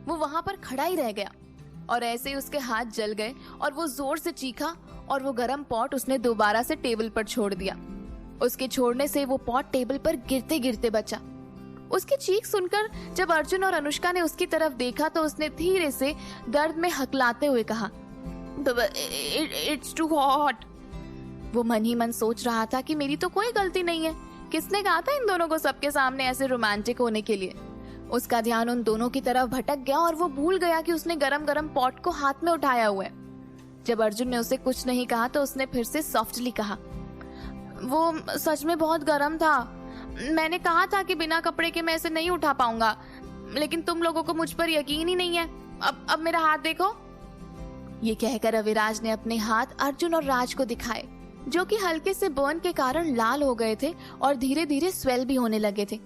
वो वहां पर खड़ा ही रह गया और ऐसे ही उसके हाथ जल गए और वो जोर से चीखा और वो गरम पॉट उसने दोबारा से टेबल पर छोड़ दिया। उसके छोड़ने से वो पॉट टेबल पर गिरते गिरते बचा। उसकी चीख सुनकर जब अर्जुन और अनुष्का ने उसकी तरफ देखा तो उसने धीरे से दर्द में हकलाते हुए कहा, इट्स टू हॉट। वो मन ही मन सोच रहा था कि मेरी तो कोई गलती नहीं है, किसने कहा था इन दोनों को सबके सामने ऐसे रोमांटिक होने के लिए। उसका ध्यान उन दोनों की तरफ भटक गया और वो भूल गया कि उसने गरम गरम पॉट को हाथ में उठाया हुआ है। जब अर्जुन ने उसे कुछ नहीं कहा तो उसने फिर से सॉफ्टली कहा, वो सच में बहुत गर्म था। मैंने कहा था कि बिना कपड़े के मैं इसे नहीं उठा पाऊंगा, लेकिन तुम लोगों को मुझ पर यकीन ही नहीं है। अब मेरा हाथ देखो। ये कहकर अविराज ने अपने हाथ अर्जुन और राज को दिखाए, जो कि हल्के से बर्न के कारण लाल हो गए थे और धीरे धीरे स्वेल भी होने लगे थे।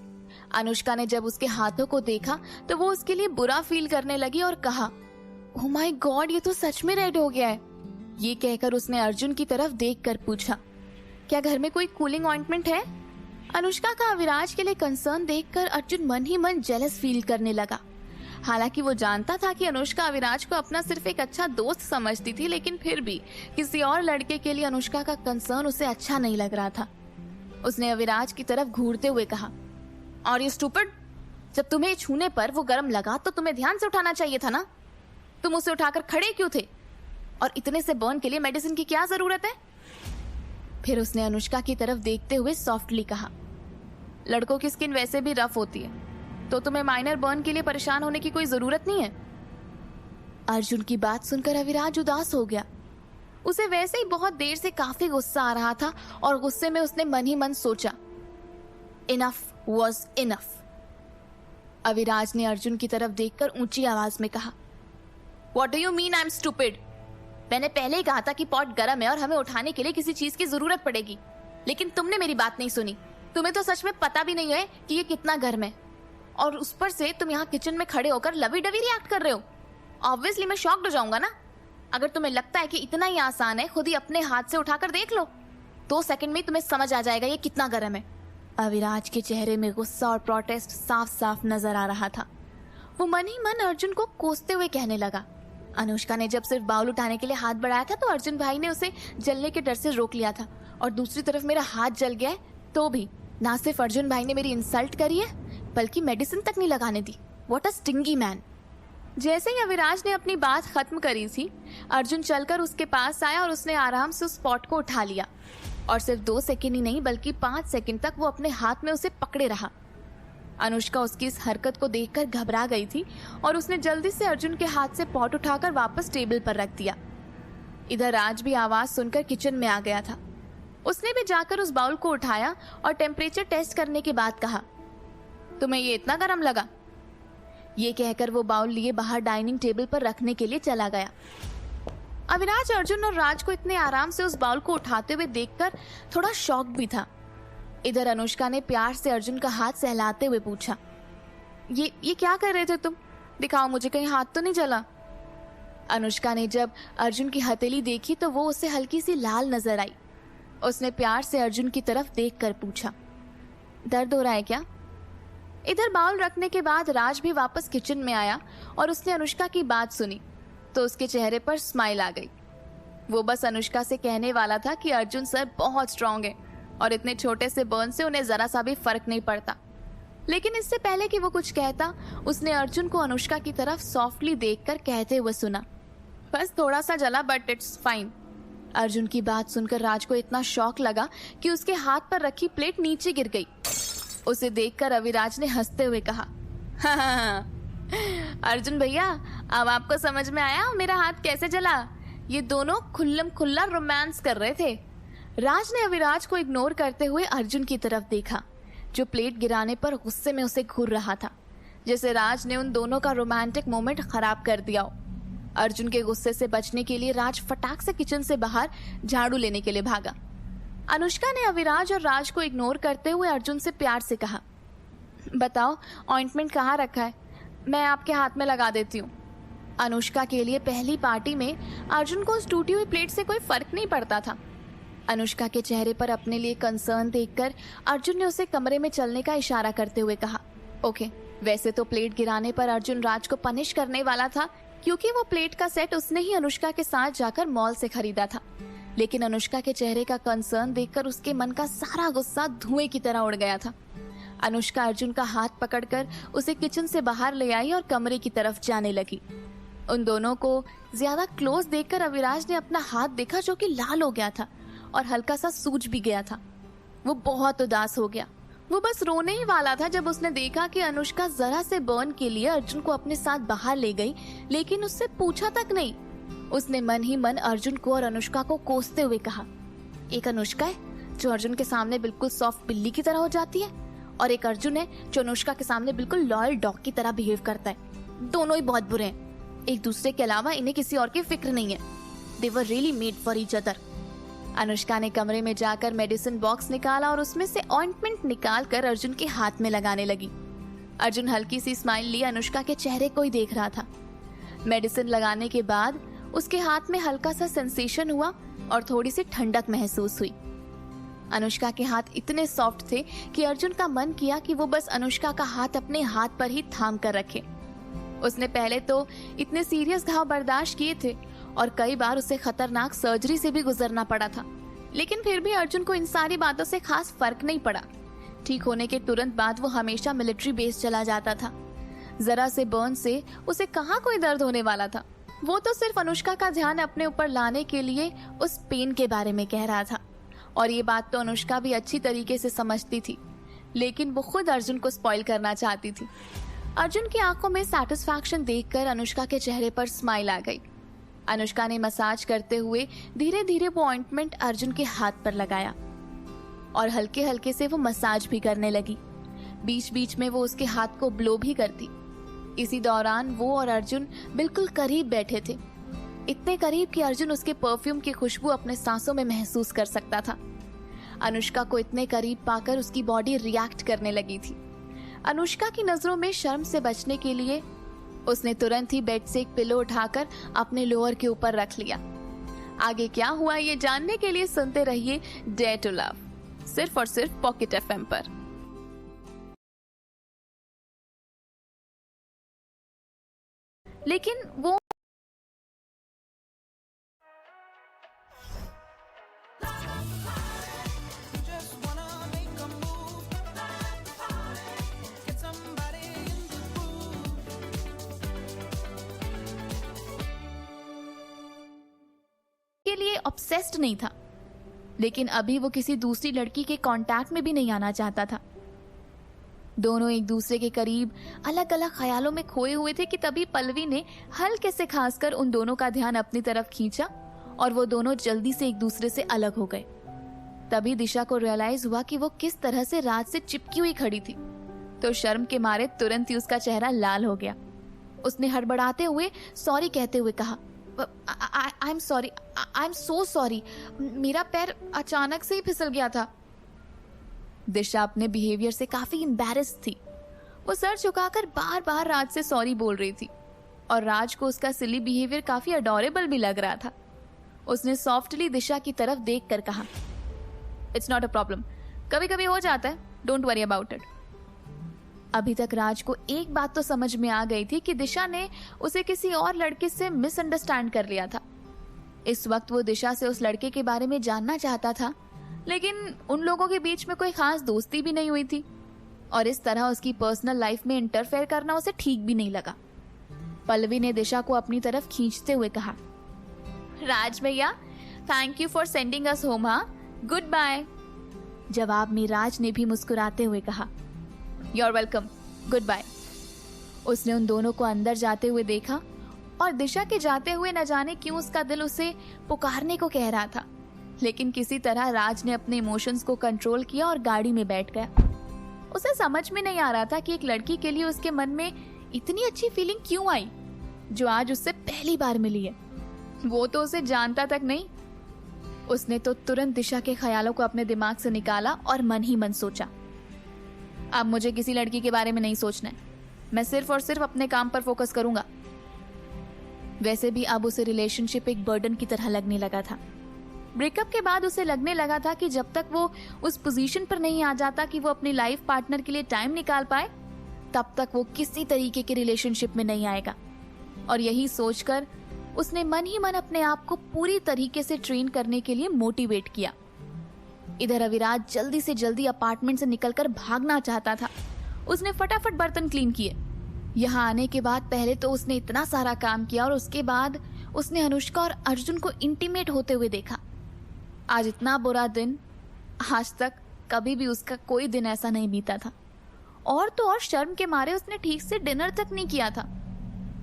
अनुष्का ने जब उसके हाथों को देखा तो वो उसके लिए बुरा फील करने लगी और कहा, ओह माय गॉड, ये तो सच में रेड हो गया है। ये कहकर उसने अर्जुन की तरफ देखकर पूछा, क्या घर में कोई कूलिंग ऑइंटमेंट है? अनुष्का का अविराज के लिए कंसर्न देखकर अर्जुन मन ही मन जेलस फील करने लगा। हालांकि वो जानता था कि अनुष्का अविराज को अपना सिर्फ एक अच्छा दोस्त समझती थी, लेकिन फिर भी किसी और लड़के के लिए अनुष्का का कंसर्न उसे अच्छा नहीं लग रहा था। उसने अविराज की तरफ घूरते हुए कहा, और यू स्टूपिड, जब तुम्हें छूने पर वो गर्म लगा तो तुम्हें ध्यान से उठाना चाहिए था ना। तुम उसे उठाकर खड़े क्यों थे? और इतने से बर्न के लिए मेडिसिन की क्या जरूरत है? फिर उसने अनुष्का की तरफ देखते हुए सॉफ्टली कहा, लड़कों की स्किन वैसे भी रफ होती है, तो तुम्हें माइनर बर्न के लिए परेशान होने की कोई जरूरत नहीं है। अर्जुन की बात सुनकर अविराज उदास हो गया। उसे वैसे ही बहुत देर से काफी गुस्सा आ रहा था और गुस्से में उसने मन ही मन सोचा, इनफ वॉज इनफ। अविराज ने अर्जुन की तरफ देखकर ऊंची आवाज में कहा, what do you mean I am stupid? मैंने पहले ही कहा था कि पॉट गर्म है और हमें उठाने के लिए किसी चीज की जरूरत पड़ेगी, लेकिन तुमने मेरी बात नहीं सुनी। तुम्हें तो सच में पता भी नहीं है कि ये कितना गर्म है, और उस पर से तुम यहाँ किचन में खड़े होकर लवी डवी रिएक्ट कर रहे हो। ऑब्वियसली मैं शॉक्ड हो जाऊंगा ना। अगर तुम्हें लगता है कि इतना ही आसान है, खुद ही अपने हाथ से उठाकर देख लो, 2 सेकंड में तुम्हें समझ आ जाएगा ये कितना गर्म है। अविराज के चेहरे में गुस्सा और प्रोटेस्ट साफ साफ नजर आ रहा था। वो मन ही मन अर्जुन को कोसते हुए कहने लगा, अनुष्का ने जब सिर्फ बाउल उठाने के लिए हाथ बढ़ाया था तो अर्जुन भाई ने उसे जलने के डर से रोक लिया था, और दूसरी तरफ मेरा हाथ जल गया है तो भी ना सिर्फ अर्जुन भाई ने मेरी इंसल्ट करी है, बल्कि मेडिसिन तक नहीं लगाने दी। What a stingy man. जैसे ही अविराज ने अपनी बात खत्म करी थी, अर्जुन चलकर उसके पास आया और उसने आराम से उस स्पॉट को उठा लिया, और सिर्फ 2 सेकंड ही नहीं बल्कि 5 सेकंड तक वो अपने हाथ में उसे पकड़े रहा। अनुष्का उसकी इस हरकत को देखकर घबरा गई थी और उसने जल्दी से अर्जुन के हाथ से पॉट उठाकर वापस टेबल पर रख दिया। इधर राज भी आवाज सुनकर किचन में आ गया था। उसने भी जाकर उस बाउल को उठाया और टेम्परेचर टेस्ट करने के बाद कहा, तुम्हें ये इतना गर्म लगा? ये कहकर वो बाउल लिए बाहर डाइनिंग टेबल पर रखने के लिए चला गया। अविनाश अर्जुन और राज को इतने आराम से उस बाउल को उठाते हुए देखकर थोड़ा शॉक भी था। इधर अनुष्का ने प्यार से अर्जुन का हाथ सहलाते हुए पूछा, ये क्या कर रहे थे तुम? दिखाओ मुझे, कहीं हाथ तो नहीं जला? अनुष्का ने जब अर्जुन की हथेली देखी तो वो उसे हल्की सी लाल नजर आई। उसने प्यार से अर्जुन की तरफ देखकर पूछा, दर्द हो रहा है क्या? इधर बाउल रखने के बाद राज भी वापस किचन में आया और उसने अनुष्का की बात सुनी तो उसके चेहरे पर स्माइल आ गई। वो बस अनुष्का से कहने वाला था कि अर्जुन सर बहुत स्ट्रांग है और इतने छोटे से बर्न से उन्हें जरा सा भी फर्क नहीं पड़ता, लेकिन इससे पहले कि वो कुछ कहता उसने अर्जुन को अनुष्का की तरफ सॉफ्टली देखकर कहते हुए सुना, बस थोड़ा सा जला बट इट्स फाइन। अर्जुन की बात सुनकर राज को इतना शॉक लगा कि उसके हाथ पर रखी प्लेट नीचे गिर गई। उसे देखकर अविराज ने हंसते हुए कहा, हाँ, अर्जुन भैया अब आपको समझ में आया मेरा हाथ कैसे जला? ये दोनों खुल्लम खुल्ला रोमांस कर रहे थे। राज ने अविराज को इग्नोर करते हुए अर्जुन की तरफ देखा, जो प्लेट गिराने पर गुस्से में उसे घूर रहा था, जैसे राज ने उन दोनों का रोमांटिक मोमेंट खराब कर दिया हो। अर्जुन के गुस्से से बचने के लिए राज फटाक से किचन से बाहर झाड़ू लेने के लिए भागा। अनुष्का ने अविराज और राज को इग्नोर करते हुए अर्जुन से प्यार से कहा, बताओ ऑइंटमेंट कहाँ रखा है, मैं आपके हाथ में लगा देती हूँ। अनुष्का के लिए पहली पार्टी में अर्जुन को उस टूटी हुई प्लेट से कोई फर्क नहीं पड़ता था। अनुष्का के चेहरे पर अपने लिए कंसर्न देखकर अर्जुन ने उसे कमरे में चलने का इशारा करते हुए कहा, ओके वैसे तो प्लेट गिराने पर अर्जुन राज को पनिश करने वाला था, क्योंकि वो प्लेट का सेट उसने ही अनुष्का के साथ जाकर मॉल से खरीदा था। लेकिन अनुष्का के चेहरे का कंसर्न देखकर उसके मन का सारा गुस्सा धुएं की तरह उड़ गया था। अनुष्का अर्जुन का हाथ पकड़कर उसे किचन से बाहर ले आई और कमरे की तरफ जाने लगी। उन दोनों को ज्यादा क्लोज देखकर अविराज ने अपना हाथ देखा, जो कि लाल हो गया था और हल्का सा सूज भी गया था। वो बहुत उदास हो गया। वो बस रोने ही वाला था जब उसने देखा कि अनुष्का जरा से बर्न के लिए अर्जुन को अपने साथ बाहर ले गई, लेकिन उससे पूछा तक नहीं। उसने मन ही मन अर्जुन को और अनुष्का को कोसते हुए कहा, एक अनुष्का है जो अर्जुन के सामने बिल्कुल सॉफ्ट बिल्ली की तरह हो जाती है, और एक अर्जुन है जो अनुष्का के सामने बिल्कुल लॉयल डॉग की तरह बिहेव करता है। दोनों ही बहुत बुरे हैं। एक दूसरे के अलावा इन्हें किसी और की फिक्र नहीं है। They were really made for each other. Anushka ने कमरे में जाकर मेडिसिन बॉक्स निकाला और उसमें से ऑइंटमेंट निकालकर अर्जुन के हाथ में लगाने लगी। अर्जुन हल्की सी स्माइल लिए अनुष्का के चेहरे को ही देख रहा था। मेडिसिन लगाने के बाद उसके हाथ में हल्का सा सेंसेशन हुआ और थोड़ी सी ठंडक महसूस हुई। अनुष्का के हाथ इतने सॉफ्ट थे कि अर्जुन का मन किया कि वो बस अनुष्का का हाथ अपने हाथ पर ही थाम कर रखे। उसने पहले तो इतने सीरियस घाव बर्दाश्त किए थे और कई बार उसे खतरनाक सर्जरी से भी गुजरना पड़ा था, लेकिन फिर भी अर्जुन को इन सारी बातों से खास फर्क नहीं पड़ा। ठीक होने के तुरंत बाद वो हमेशा मिलिट्री बेस चला जाता था। जरा से बर्न से उसे कहाँ कोई दर्द होने वाला था। वो तो सिर्फ अनुष्का का ध्यान अपने ऊपर लाने के लिए उस पेन के बारे में कह रहा था, और ये बात तो अनुष्का भी अच्छी तरीके से समझती थी, लेकिन वो खुद अर्जुन को स्पॉइल करना चाहती थी। अर्जुन की आंखों में सैटिस्फैक्शन देखकर अनुष्का के चेहरे पर स्माइल आ गई। अनुष्का ने मसाज करते हुए धीरे धीरे वो ऑइंटमेंट अर्जुन के हाथ पर लगाया और हल्के हल्के से वो मसाज भी करने लगी। बीच बीच में वो उसके हाथ को ब्लो भी करती। इसी दौरान वो और अर्जुन बिल्कुल करीब बैठे थे, इतने करीब कि अर्जुन उसके परफ्यूम की खुशबू अपने सांसों में महसूस कर सकता था। अनुष्का को इतने करीब पाकर उसकी बॉडी रिएक्ट करने लगी थी। अनुष्का की नजरों में शर्म से बचने के लिए उसने तुरंत ही बेड से एक पिलो उठाकर अपने लोअर के ऊपर रख लिया। आगे क्या हुआ ये जानने के लिए सुनते रहिए डेयर टू लव, सिर्फ और सिर्फ पॉकेट एफएम पर। लेकिन वो के लिए ऑब्सेस्ड नहीं था, लेकिन अभी वो किसी दूसरी लड़की के कांटेक्ट में भी नहीं आना चाहता था। दोनों एक दूसरे के करीब अलग अलग ख्यालों में खोए हुए थे कि तभी पल्लवी ने हल्के से खासकर उन दोनों का ध्यान अपनी तरफ खींचा और वो दोनों जल्दी से एक दूसरे से अलग हो गए। तभी दिशा को रियलाइज हुआ कि वो किस तरह से राज से चिपकी हुई खड़ी थी, तो शर्म के मारे तुरंत ही उसका चेहरा लाल हो गया। उसने हड़बड़ाते हुए सॉरी कहते हुए कहा, I am sorry, I am so sorry, मेरा पैर अचानक से ही फिसल गया था। दिशा अपने बिहेवियर से काफी एम्बैरेस थी। वो सर झुकाकर बार बार राज से सॉरी बोल रही थी और राज को उसका सिली बिहेवियर काफी अडोरेबल भी लग रहा था। उसने सॉफ्टली दिशा की तरफ देखकर कहा, इट्स नॉट अ प्रॉब्लम, कभी कभी हो जाता है, डोंट वरी अबाउट इट। अभी तक राज को एक बात तो समझ में आ गई थी कि दिशा ने उसे किसी और लड़के से मिसअंडरस्टैंड कर लिया था। इस वक्त वो दिशा से उस लड़के के बारे में जानना चाहता था, लेकिन उन लोगों के बीच में कोई खास दोस्ती भी नहीं हुई थी और इस तरह उसकी पर्सनल लाइफ में इंटरफेयर करना उसे ठीक भी नहीं लगा। पल्लवी ने दिशा को अपनी तरफ खींचते हुए कहा, राज भैया, thank you for sending us home, हाँ, गुड बाय। जवाब में राज ने भी मुस्कुराते हुए कहा, You're welcome, goodbye। उसने उन दोनों को अंदर जाते हुए देखा और दिशा के जाते हुए न जाने क्यों उसका दिल उसे पुकारने को कह रहा था, लेकिन किसी तरह राज ने अपने इमोशंस को कंट्रोल किया और गाड़ी में बैठ गया। उसे समझ में नहीं आ रहा था कि एक लड़की के लिए उसके मन में इतनी अच्छी फीलिंग क्यों आई जो आज उससे पहली बार मिली है। वो तो उसे जानता तक नहीं। उसने तो तुरंत दिशा के ख्यालों को अपने दिमाग से निकाला और मन ही मन सोचा, अब मुझे किसी लड़की के बारे में नहीं सोचना है, मैं सिर्फ और सिर्फ अपने काम पर फोकस करूंगा। वैसे भी अब उसे रिलेशनशिप एक बर्डन की तरह लगने लगा था। ब्रेकअप के बाद उसे लगने लगा था कि जब तक वो उस पोजीशन पर नहीं आ जाता कि वो अपनी लाइफ पार्टनर के लिए टाइम निकाल पाए, तब तक वो किसी तरीके के रिलेशनशिप में नहीं आएगा। और यही सोचकर उसने मन ही मन अपने आप को पूरी तरीके से ट्रेन करने के लिए मोटिवेट किया। इधर अविराज जल्दी से जल्दी अपार्टमेंट से निकलकर भागना चाहता था। उसने फटाफट बर्तन क्लीन किए। यहाँ आने के बाद पहले तो उसने इतना सारा काम किया और उसके बाद उसने अनुष्का और अर्जुन को इंटीमेट होते हुए देखा। आज इतना बुरा दिन, आज तक कभी भी उसका कोई दिन ऐसा नहीं बीता था। और तो और शर्म के मारे उसने ठीक से डिनर तक नहीं किया था।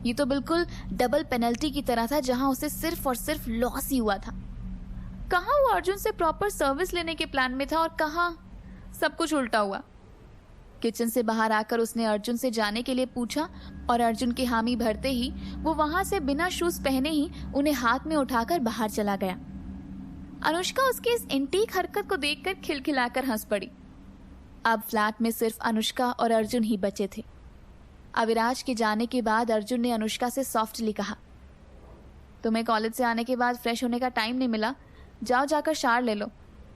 ये तो बिल्कुल डबल पेनल्टी की तरह था, जहां उसे सिर्फ और सिर्फ लॉस ही हुआ था। कहाँ वो अर्जुन से प्रॉपर सर्विस लेने के प्लान में था और कहाँ सब कुछ उल्टा हुआ। किचन से बाहर आकर उसने अर्जुन से जाने के लिए पूछा और अर्जुन की हामी भरते ही वो वहां से बिना शूज पहने ही उन्हें हाथ में उठाकर बाहर चला गया। अनुष्का उसकी इस एंटीक हरकत को देखकर खिलखिलाकर हंस पड़ी। अब फ्लैट में सिर्फ अनुष्का और अर्जुन ही बचे थे। अविराज के जाने के बाद अर्जुन ने अनुष्का से सॉफ्टली कहा, तुम्हें कॉलेज से आने के बाद फ्रेश होने का टाइम नहीं मिला, जाओ जाकर शावर ले लो,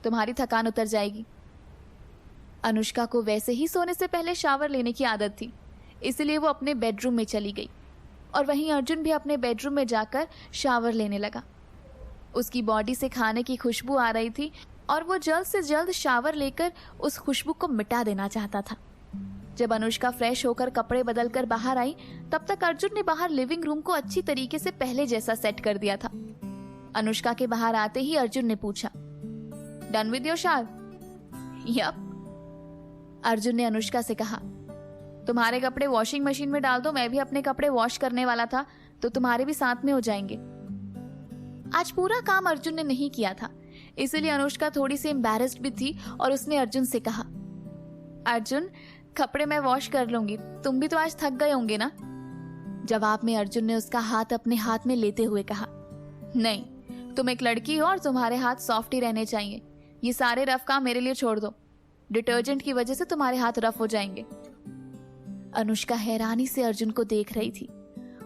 तुम्हारी थकान उतर जाएगी। अनुष्का को वैसे ही सोने से पहले शावर लेने की आदत थी, इसलिए वो अपने बेडरूम में चली गई और वहीं अर्जुन भी अपने बेडरूम में जाकर शावर लेने लगा। उसकी बॉडी से खाने की खुशबू आ रही थी और वो जल्द से जल्द शावर लेकर उस खुशबू को मिटा देना चाहता था। जब अनुष्का फ्रेश होकर कपड़े बदलकर बाहर आई, तब तक अर्जुन ने बाहर लिविंग रूम को अच्छी तरीके से पहले जैसा सेट कर दिया था। अनुष्का के बाहर आते ही अर्जुन ने पूछा, done with your shower? Yup. Arjun ने अनुष्का से कहा, तुम्हारे कपड़े वॉशिंग मशीन में डाल दो, मैं भी अपने कपड़े वॉश करने वाला था, तो तुम्हारे भी साथ में हो जाएंगे। आज पूरा काम अर्जुन ने नहीं किया था, इसलिए अनुष्का थोड़ी सी एम्बैरेस्ड भी थी और उसने अर्जुन से कहा, अर्जुन कपड़े मैं वॉश कर लूंगी, तुम भी तो आज थक गए होंगे ना। जवाब में अर्जुन ने उसका हाथ अपने हाथ में लेते हुए कहा, नहीं, तुम एक लड़की हो और तुम्हारे हाथ सॉफ्ट ही रहने चाहिए। ये सारे रफ काम मेरे लिए छोड़ दो, डिटर्जेंट की वजह से तुम्हारे हाथ रफ हो जाएंगे। अनुष्का हैरानी से अर्जुन को देख रही थी।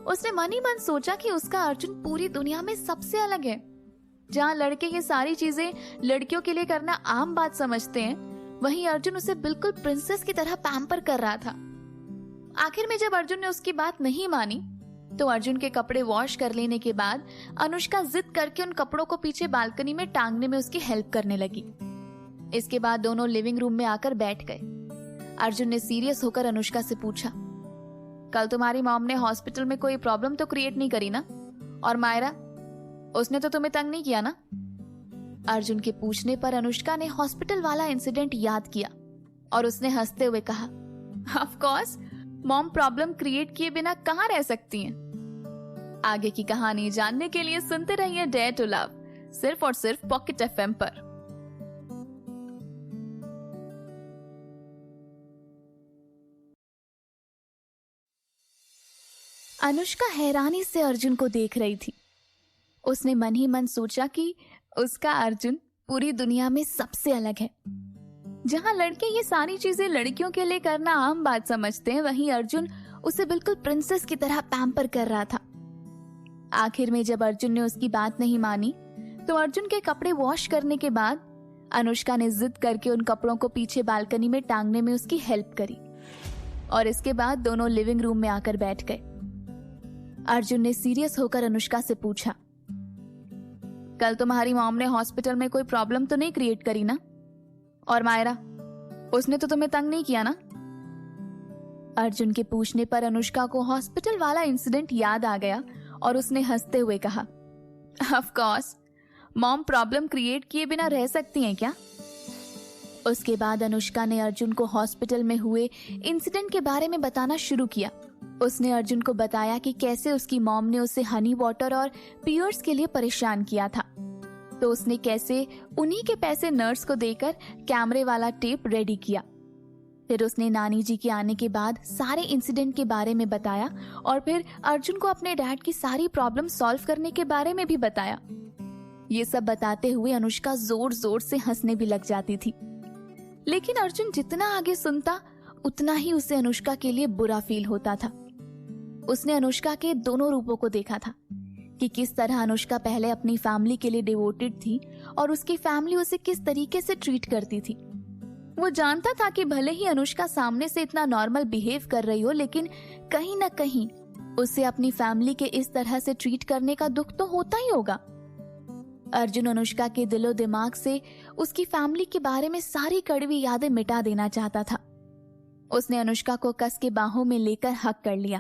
उसने मन ही मन सोचा कि उसका अर्जुन पूरी दुनिया में सबसे अलग है। जहाँ लड़के ये सारी चीजें लड़कियों के लिए करना आम बात समझते हैं, वहीं अर्जुन उसे बिल्कुल प्रिंसेस की तरह पैम्पर कर रहा था। आखिर में जब अर्जुन ने उसकी बात नहीं मानी, तो अर्जुन के कपड़े वॉश कर लेने के बाद अनुष्का जिद करके उन कपड़ों को पीछे बालकनी में टांगने में उसकी हेल्प करने लगी। इसके बाद दोनों लिविंग रूम में आकर बैठ गए। अर्जुन ने सीरियस होकर अनुष्का से पूछा, कल तुम्हारी मॉम ने हॉस्पिटल में कोई प्रॉब्लम तो क्रिएट नहीं करी ना? और मायरा, उसने तो तुम्हें तंग नहीं किया ना? अर्जुन के पूछने पर अनुष्का ने हॉस्पिटल वाला इंसिडेंट याद किया और उसने हंसते हुए कहा, of course, mom problem create किए बिना कहां रह सकती हैं। आगे की कहानी जानने के लिए सुनते रहिए डेयर टू लव, सिर्फ और सिर्फ पॉकेट एफएम पर। अनुष्का हैरानी से अर्जुन को देख रही थी। उसने मन ही मन सोचा कि उसका अर्जुन पूरी दुनिया में सबसे अलग है। जहां लड़के ये सारी चीजें लड़कियों के लिए करना आम बात समझते हैं, वहीं अर्जुन उसे बिल्कुल प्रिंसेस की तरह पैम्पर कर रहा था। आखिर में जब अर्जुन ने उसकी बात नहीं मानी, तो अर्जुन के कपड़े वॉश करने के बाद अनुष्का ने जिद करके उन कपड़ों को पीछे बालकनी में टांगने में उसकी हेल्प करी और इसके बाद दोनों लिविंग रूम में आकर बैठ गए। अर्जुन ने सीरियस होकर अनुष्का से पूछा, कल तुम्हारी मॉम ने हॉस्पिटल में कोई प्रॉब्लम तो नहीं क्रिएट करी ना? और मायरा, उसने तो तुम्हें तंग नहीं किया ना? अर्जुन के पूछने पर अनुष्का को हॉस्पिटल वाला इंसिडेंट याद आ गया और उसने हंसते हुए कहा, of course, mom problem create किए बिना रह सकती हैं क्या? उसके बाद अनुष्का ने अर्जुन को हॉस्पिटल में हुए इंसिडेंट के बारे में बताना शुरू किया। उसने अर्जुन को बताया कि कैसे उसकी मॉम ने उसे हनी वाटर और पियर्स के लिए परेशान किया था, तो उसने कैसे उन्हीं के पैसे नर्स को देकर कैमरे वाला टेप रेडी किया। फिर उसने नानी जी के आने के बाद सारे इंसिडेंट के बारे में बताया और फिर अर्जुन को अपने डैड की सारी प्रॉब्लम सॉल्व करने के बारे में भी बताया। ये सब बताते हुए अनुष्का जोर जोर से हंसने भी लग जाती थी। लेकिन अर्जुन जितना आगे सुनता, उतना ही उसे अनुष्का के लिए बुरा फील होता था। उसने अनुष्का के दोनों रूपों को देखा था कि किस तरह अनुष्का पहले अपनी फैमिली के लिए डिवोटेड थी और उसकी फैमिली उसे किस तरीके से ट्रीट करती थी। वो जानता था कि भले ही अनुष्का सामने से इतना नॉर्मल बिहेव कर रही हो, लेकिन कहीं ना कहीं उसे अपनी फैमिली के इस तरह से ट्रीट करने का दुख तो होता ही होगा। अर्जुन अनुष्का के दिलो दिमाग से उसकी फैमिली के बारे में सारी कड़वी यादें मिटा देना चाहता था। उसने अनुष्का को कस के बाहों में लेकर हक कर लिया।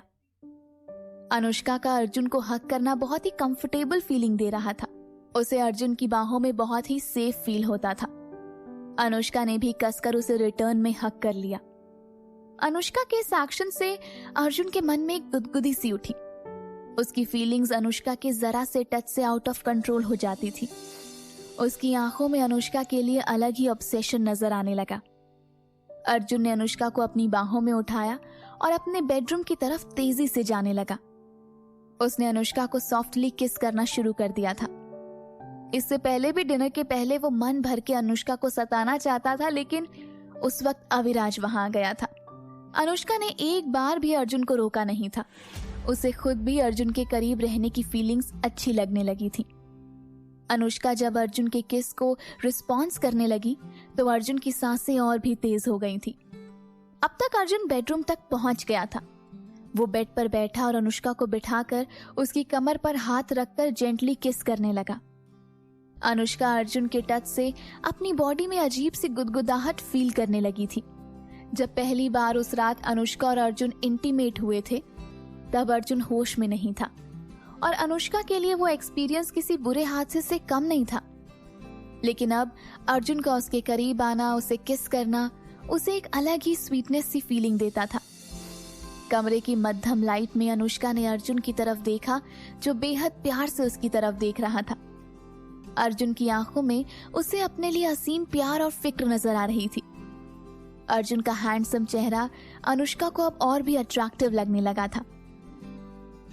अनुष्का का अर्जुन को हक करना बहुत ही कंफर्टेबल फीलिंग दे रहा था। उसे अर्जुन की बाहों में बहुत ही सेफ फील होता था। अनुष्का ने भी कसकर उसे रिटर्न में हक कर लिया। अनुष्का के इस एक्शन से अर्जुन के मन में एक गुदगुदी सी उठी। उसकी फीलिंग्स अनुष्का के जरा से टच से आउट ऑफ कंट्रोल हो जाती थी। उसकी आंखों में अनुष्का के लिए अलग ही ऑब्सेशन नजर आने लगा। अर्जुन ने अनुष्का को अपनी बाहों में उठाया और अपने बेडरूम की तरफ तेजी से जाने लगा। उसने अनुष्का को सॉफ्टली किस करना शुरू कर दिया था। इससे पहले भी डिनर के पहले वो मन भर के अनुष्का को सताना चाहता था, लेकिन उस वक्त अविराज वहां आ गया था। अनुष्का ने एक बार भी अर्जुन को रोका नहीं था। उसे खुद भी अर्जुन के करीब रहने की फीलिंग्स अच्छी लगने लगी थी। अनुष्का जब अर्जुन के किस को रिस्पॉन्स करने लगी तो अर्जुन की सांसें और भी तेज हो गई थी। अब तक अर्जुन बेडरूम तक पहुंच गया था। वो बेड पर बैठा और अनुष्का को बिठाकर उसकी कमर पर हाथ रखकर जेंटली किस करने लगा। अनुष्का अर्जुन के टच से अपनी बॉडी में अजीब सी गुदगुदाहट फील करने लगी थी। जब पहली बार उस रात अनुष्का और अर्जुन इंटीमेट हुए थे तब अर्जुन होश में नहीं था और अनुष्का के लिए वो एक्सपीरियंस किसी बुरे हादसे से कम नहीं था। लेकिन अब अर्जुन का उसके करीब आना, उसे किस करना उसे एक अलग ही स्वीटनेस सी फीलिंग देता था। कमरे की मध्यम लाइट में अनुष्का ने अर्जुन की तरफ देखा जो बेहद प्यार से उसकी तरफ देख रहा था। अर्जुन की आंखों में उसे अपने लिए असीम प्यार और फिक्र नजर आ रही थी। अर्जुन का हैंडसम चेहरा अनुष्का को अब और भी अट्रैक्टिव लगने लगा था।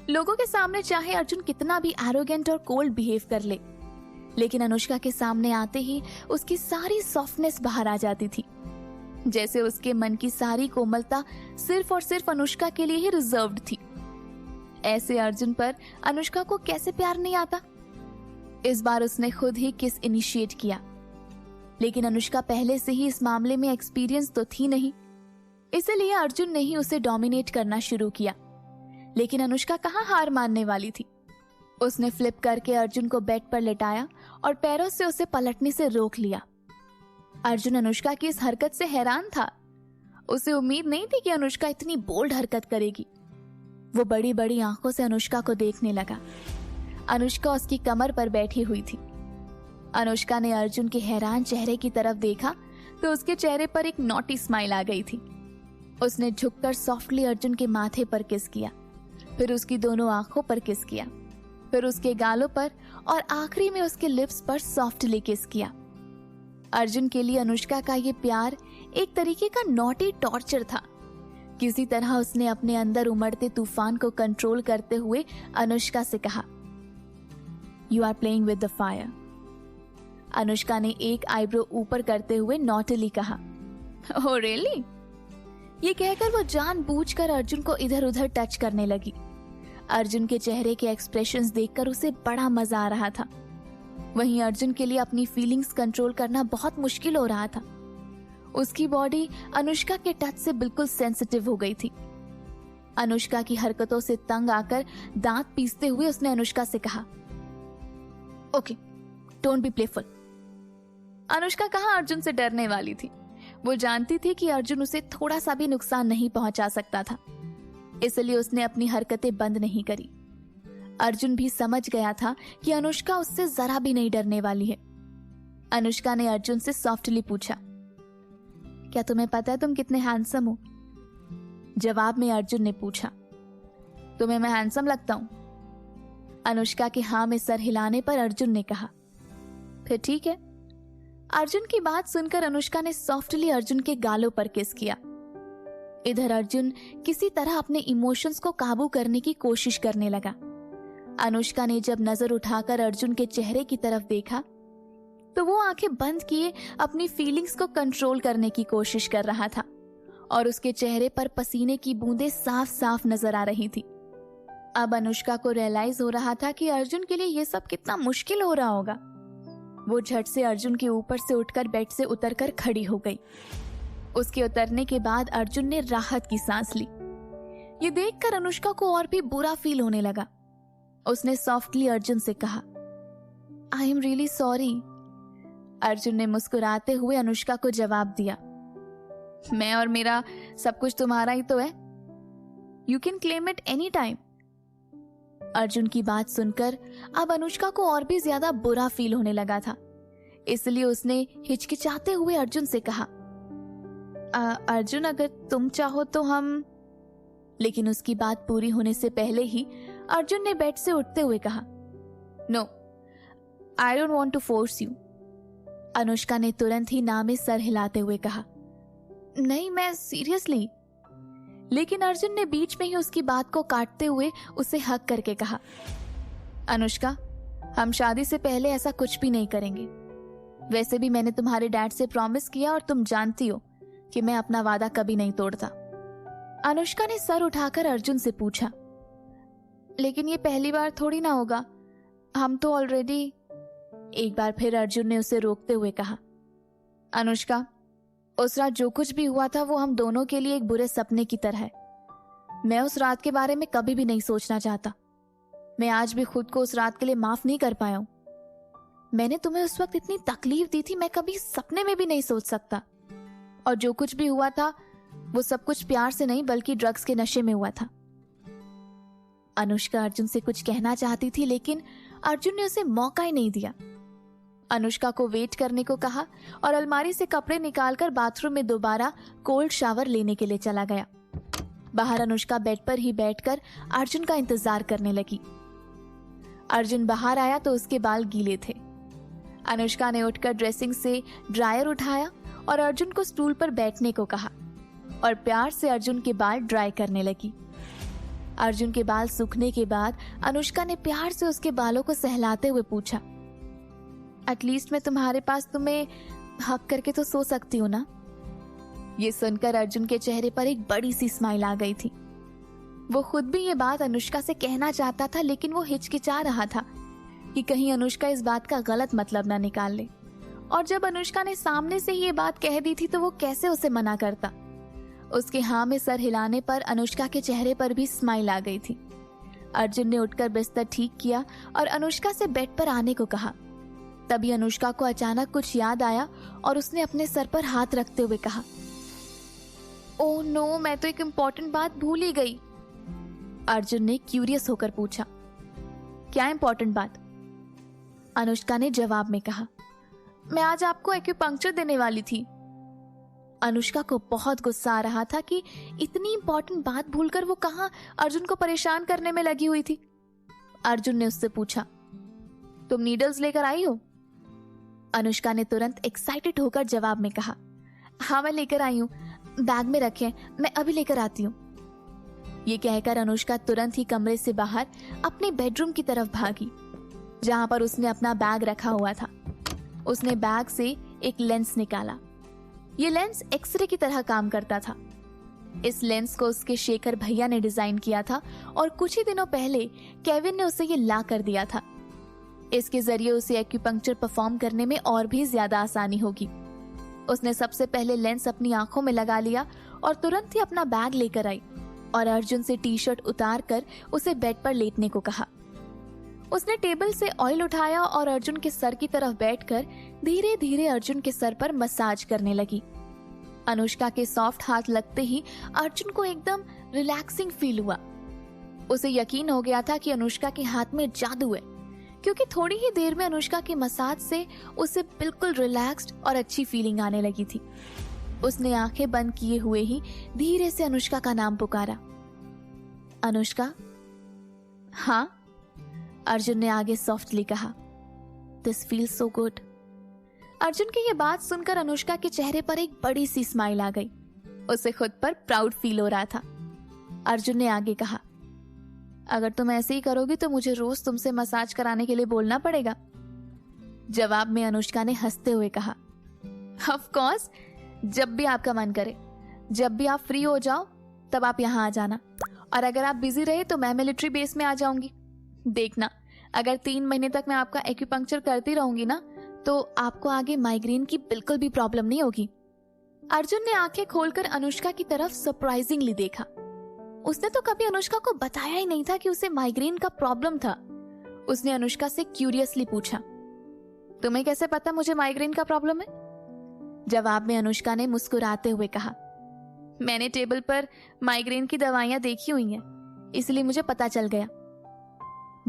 लोगों के सामने चाहे अर्जुन कितना भी एरोगेंट और कोल्ड बिहेव कर ले, लेकिन अनुष्का के सामने आते ही उसकी सारी सॉफ्टनेस बाहर आ जाती थी। जैसे उसके मन की सारी कोमलता सिर्फ और सिर्फ अनुष्का के लिए ही रिजर्व्ड थी। ऐसे अर्जुन पर अनुष्का को कैसे प्यार नहीं आता। इस बार उसने खुद ही किस इनिशिएट किया, लेकिन अनुष्का पहले से ही इस मामले में एक्सपीरियंस तो थी नहीं, इसलिए अर्जुन ने ही उसे डोमिनेट करना शुरू किया। लेकिन अनुष्का कहाँ हार मानने वाली थी। उसने फ्लिप करके अर्जुन को बेड पर लेटाया और पैरों से उसे पलटने से रोक लिया। अर्जुन अनुष्का की इस हरकत से हैरान था। उसे उम्मीद नहीं थी कि अनुष्का इतनी बोल्ड हरकत करेगी। वो बड़ी बड़ी आंखों से अनुष्का को देखने लगा। अनुष्का उसकी कमर पर बैठी हुई थी। अनुष्का ने अर्जुन के हैरान चेहरे की तरफ देखा तो उसके चेहरे पर एक नॉटी स्माइल आ गई थी। उसने झुककर सॉफ्टली अर्जुन के माथे पर किस किया, फिर उसकी दोनों आंखों पर किस किया, फिर उसके गालों पर और आखिरी में उसके लिप्स पर सॉफ्टली किस किया। अर्जुन के लिए अनुष्का का ये प्यार एक तरीके का नॉटी टॉर्चर था। किसी तरह उसने अपने अंदर उमड़ते तूफान को कंट्रोल करते हुए अनुष्का से कहा, "You are playing with the fire." Anushka ने एक आईब्रो ऊपर करते हुए नॉटली कहा, "Oh really?" ये कहकर वो जानबूझकर अर्जुन को इधर उधर टच करने लगी। अर्जुन के चेहरे के एक्सप्रेशंस देखकर उसे बड़ा मजा आ रहा था। वहीं अर्जुन के लिए अपनी फीलिंग्स कंट्रोल करना बहुत मुश्किल हो रहा था। उसकी बॉडी अनुष्का के टच से बिल्कुल सेंसिटिव हो गई थी। अनुष्का की हरकतों से तंग आकर दांत पीसते हुए उसने अनुष्का से कहा, "okay, don't be playful." Anushka कहाँ अर्जुन से डरने वाली थी। वो जानती थी कि अर्जुन उसे थोड़ा सा भी नुकसान नहीं पहुंचा सकता था, इसलिए उसने अपनी हरकतें बंद नहीं करी। अर्जुन भी समझ गया था कि अनुष्का उससे जरा भी नहीं डरने वाली है। अनुष्का ने अर्जुन से सॉफ्टली पूछा, "क्या तुम्हें पता है तुम कितने हैंडसम हो?" जवाब में अर्जुन ने पूछा, "तुम्हें मैं हैंडसम लगता हूं?" अनुष्का के हाँ में सर हिलाने पर अर्जुन ने कहा, "फिर ठीक है." अर्जुन की बात सुनकर अनुष्का ने सॉफ्टली अर्जुन के गालों पर किस किया। इधर अर्जुन किसी तरह अपने इमोशंस को काबू करने की कोशिश करने लगा। अनुष्का ने जब नजर उठाकर अर्जुन के चेहरे की तरफ देखा तो वो आंखें बंद किए अपनी फीलिंग्स को कंट्रोल करने की कोशिश कर रहा था और उसके चेहरे पर पसीने की बूंदें साफ साफ नजर आ रही थी। अब अनुष्का को रियलाइज हो रहा था कि अर्जुन के लिए ये सब कितना मुश्किल हो रहा होगा। वो झट से अर्जुन के ऊपर से उठकर बेड से उतरकर खड़ी हो गई। उसके उतरने के बाद अर्जुन ने राहत की सांस ली। ये देखकर अनुष्का को और भी बुरा फील होने लगा। उसने सॉफ्टली अर्जुन से कहा, I am really sorry. Arjun ने मुस्कुराते हुए अनुष्का को जवाब दिया, मैं और मेरा सब कुछ तुम्हारा ही तो है, you can claim it any time. Arjun की बात सुनकर अब अनुष्का को और भी ज्यादा बुरा फील होने लगा था, इसलिए उसने हिचकिचाते हुए अर्जुन से कहा, अर्जुन अगर तुम चाहो तो हम। लेकिन उसकी बात पूरी होने से पहले ही अर्जुन ने बेड से उठते हुए कहा, no, I don't want to force you. Anushka ने तुरंत ही ना में सर हिलाते हुए कहा, नहीं, मैं सीरियसली। लेकिन अर्जुन ने बीच में ही उसकी बात को काटते हुए उसे हक करके कहा, अनुष्का, हम शादी से पहले ऐसा कुछ भी नहीं करेंगे। वैसे भी मैंने तुम्हारे डैड से प्रॉमिस किया और तुम जानती हो कि मैं अपना वादा कभी नहीं तोड़ता। अनुष्का ने सर उठाकर अर्जुन से पूछा, लेकिन ये पहली बार थोड़ी ना होगा, हम तो ऑलरेडी। एक बार फिर अर्जुन ने उसे रोकते हुए कहा, अनुष्का, उस रात जो कुछ भी हुआ था वो हम दोनों के लिए एक बुरे सपने की तरह है। मैं उस रात के बारे में कभी भी नहीं सोचना चाहता। मैं आज भी खुद को उस रात के लिए माफ नहीं कर पाया हूं। मैंने तुम्हें उस वक्त इतनी तकलीफ दी थी, मैं कभी सपने में भी नहीं सोच सकता। और जो कुछ भी हुआ था वो सब कुछ प्यार से नहीं बल्कि ड्रग्स के नशे में हुआ था। अनुष्का अर्जुन से कुछ कहना चाहती थी, लेकिन अर्जुन ने उसे मौका ही नहीं दिया। अनुष्का को वेट करने को कहा और अलमारी से कपड़े निकालकर बाथरूम में दोबारा कोल्ड शावर लेने के लिए चला गया। बाहर अनुष्का बेड पर ही बैठकर अर्जुन का इंतजार करने लगी। अर्जुन बाहर आया तो उसके बाल गीले थे। अनुष्का ने उठकर ड्रेसिंग से ड्रायर उठाया और अर्जुन को स्टूल पर बैठने को कहा और प्यार से अर्जुन के बाल ड्राई करने लगी। अर्जुन के बाल सूखने के बाद अनुष्का ने प्यार से उसके बालों को सहलाते हुए पूछा, एटलीस्ट मैं तुम्हारे पास तुम्हें हक करके तो सो सकती हूँ ना। ये सुनकर अर्जुन के चेहरे पर एक बड़ी सी स्माइल आ गई थी। वो खुद भी ये बात अनुष्का से कहना चाहता था, लेकिन वो हिचकिचा रहा था कि कहीं अनुष्का इस बात का गलत मतलब ना निकाल ले। और जब अनुष्का ने सामने से ही ये बात कह दी थी तो वो कैसे उसे मना करता। उसके हाँ में सर हिलाने पर अनुष्का के चेहरे पर भी स्माइल आ गई थी। अर्जुन ने उठकर बिस्तर ठीक किया और अनुष्का से बेड पर आने को कहा। तभी अनुष्का को अचानक कुछ याद आया और उसने अपने सर पर हाथ रखते हुए कहा, ओह नो, मैं तो एक इम्पोर्टेंट बात भूल ही गई। अर्जुन ने क्यूरियस होकर पूछा, क्या इम्पोर्टेंट बात? अनुष्का ने जवाब में कहा, मैं आज आपको एक्यूपंक्चर देने वाली थी। अनुष्का को बहुत गुस्सा आ रहा था कि इतनी इम्पोर्टेंट बात भूलकर वो कहाँ अर्जुन को परेशान करने में लगी हुई थी। अर्जुन ने उससे पूछा, तुम नीडल्स लेकर आई हो? अनुष्का ने तुरंत एक्साइटेड होकर जवाब में कहा, हाँ मैं लेकर आई हूँ, बैग में रखे, मैं अभी लेकर आती हूँ। ये कहकर अनुष्का तुरंत ही कमरे से बाहर अपने बेडरूम की तरफ भागी, जहां पर उसने अपना बैग रखा हुआ था। उसने बैग से एक लेंस निकाला। ये लेंस एक्सरे की तरह काम करता था। इस लेंस को उसके शेखर भैया ने डिजाइन किया था और कुछ ही दिनों पहले केविन ने उसे ये ला कर दिया था। इसके जरिए उसे एक्यूपंक्चर परफॉर्म करने में और भी ज्यादा आसानी होगी। उसने सबसे पहले लेंस अपनी आंखों में लगा लिया और तुरंत ही अपना बैग लेकर आई और अर्जुन से टी शर्ट उतार कर उसे बेड पर लेटने को कहा। उसने टेबल से ऑयल उठाया और अर्जुन के सर की तरफ बैठकर धीरे धीरे अर्जुन के सर पर मसाज करने लगी। अनुष्का के सॉफ्ट हाथ लगते ही अर्जुन को एकदम रिलैक्सिंग फील हुआ। उसे यकीन हो गया था कि अनुष्का के हाथ में जादू है, क्योंकि थोड़ी ही देर में अनुष्का के मसाज से उसे बिल्कुल रिलैक्स्ड और अच्छी फीलिंग आने लगी थी। उसने आंखें बंद किए हुए ही धीरे से अनुष्का का नाम पुकारा, अनुष्का। हाँ, अर्जुन ने आगे सॉफ्टली कहा, this feels so good. Arjun की ये बात सुनकर अनुष्का के चेहरे पर एक बड़ी सी स्माइल आ गई। उसे खुद पर प्राउड फील हो रहा था। अर्जुन ने आगे कहा, अगर तुम ऐसे ही करोगी तो मुझे रोज तुमसे मसाज कराने के लिए बोलना पड़ेगा। जवाब में अनुष्का ने हंसते हुए कहा, ऑफ कोर्स, जब भी आपका मन करे, जब भी आप फ्री हो जाओ तब आप यहाँ आ जाना। और अगर आप बिजी रहे तो मैं मिलिट्री बेस में आ जाऊंगी। देखना, अगर 3 महीने तक मैं आपका एक्यूपंक्चर करती रहूंगी ना तो आपको आगे माइग्रेन की बिल्कुल भी प्रॉब्लम नहीं होगी। अर्जुन ने आंखें खोलकर अनुष्का की तरफ सरप्राइजिंगली देखा। उसने तो कभी अनुष्का को बताया ही नहीं था कि उसे माइग्रेन का प्रॉब्लम था। उसने अनुष्का से क्यूरियसली पूछा, तुम्हें कैसे पता मुझे माइग्रेन का प्रॉब्लम है? जवाब में अनुष्का ने मुस्कुराते हुए कहा, मैंने टेबल पर माइग्रेन की दवाइयां देखी हुई हैं, इसलिए मुझे पता चल गया।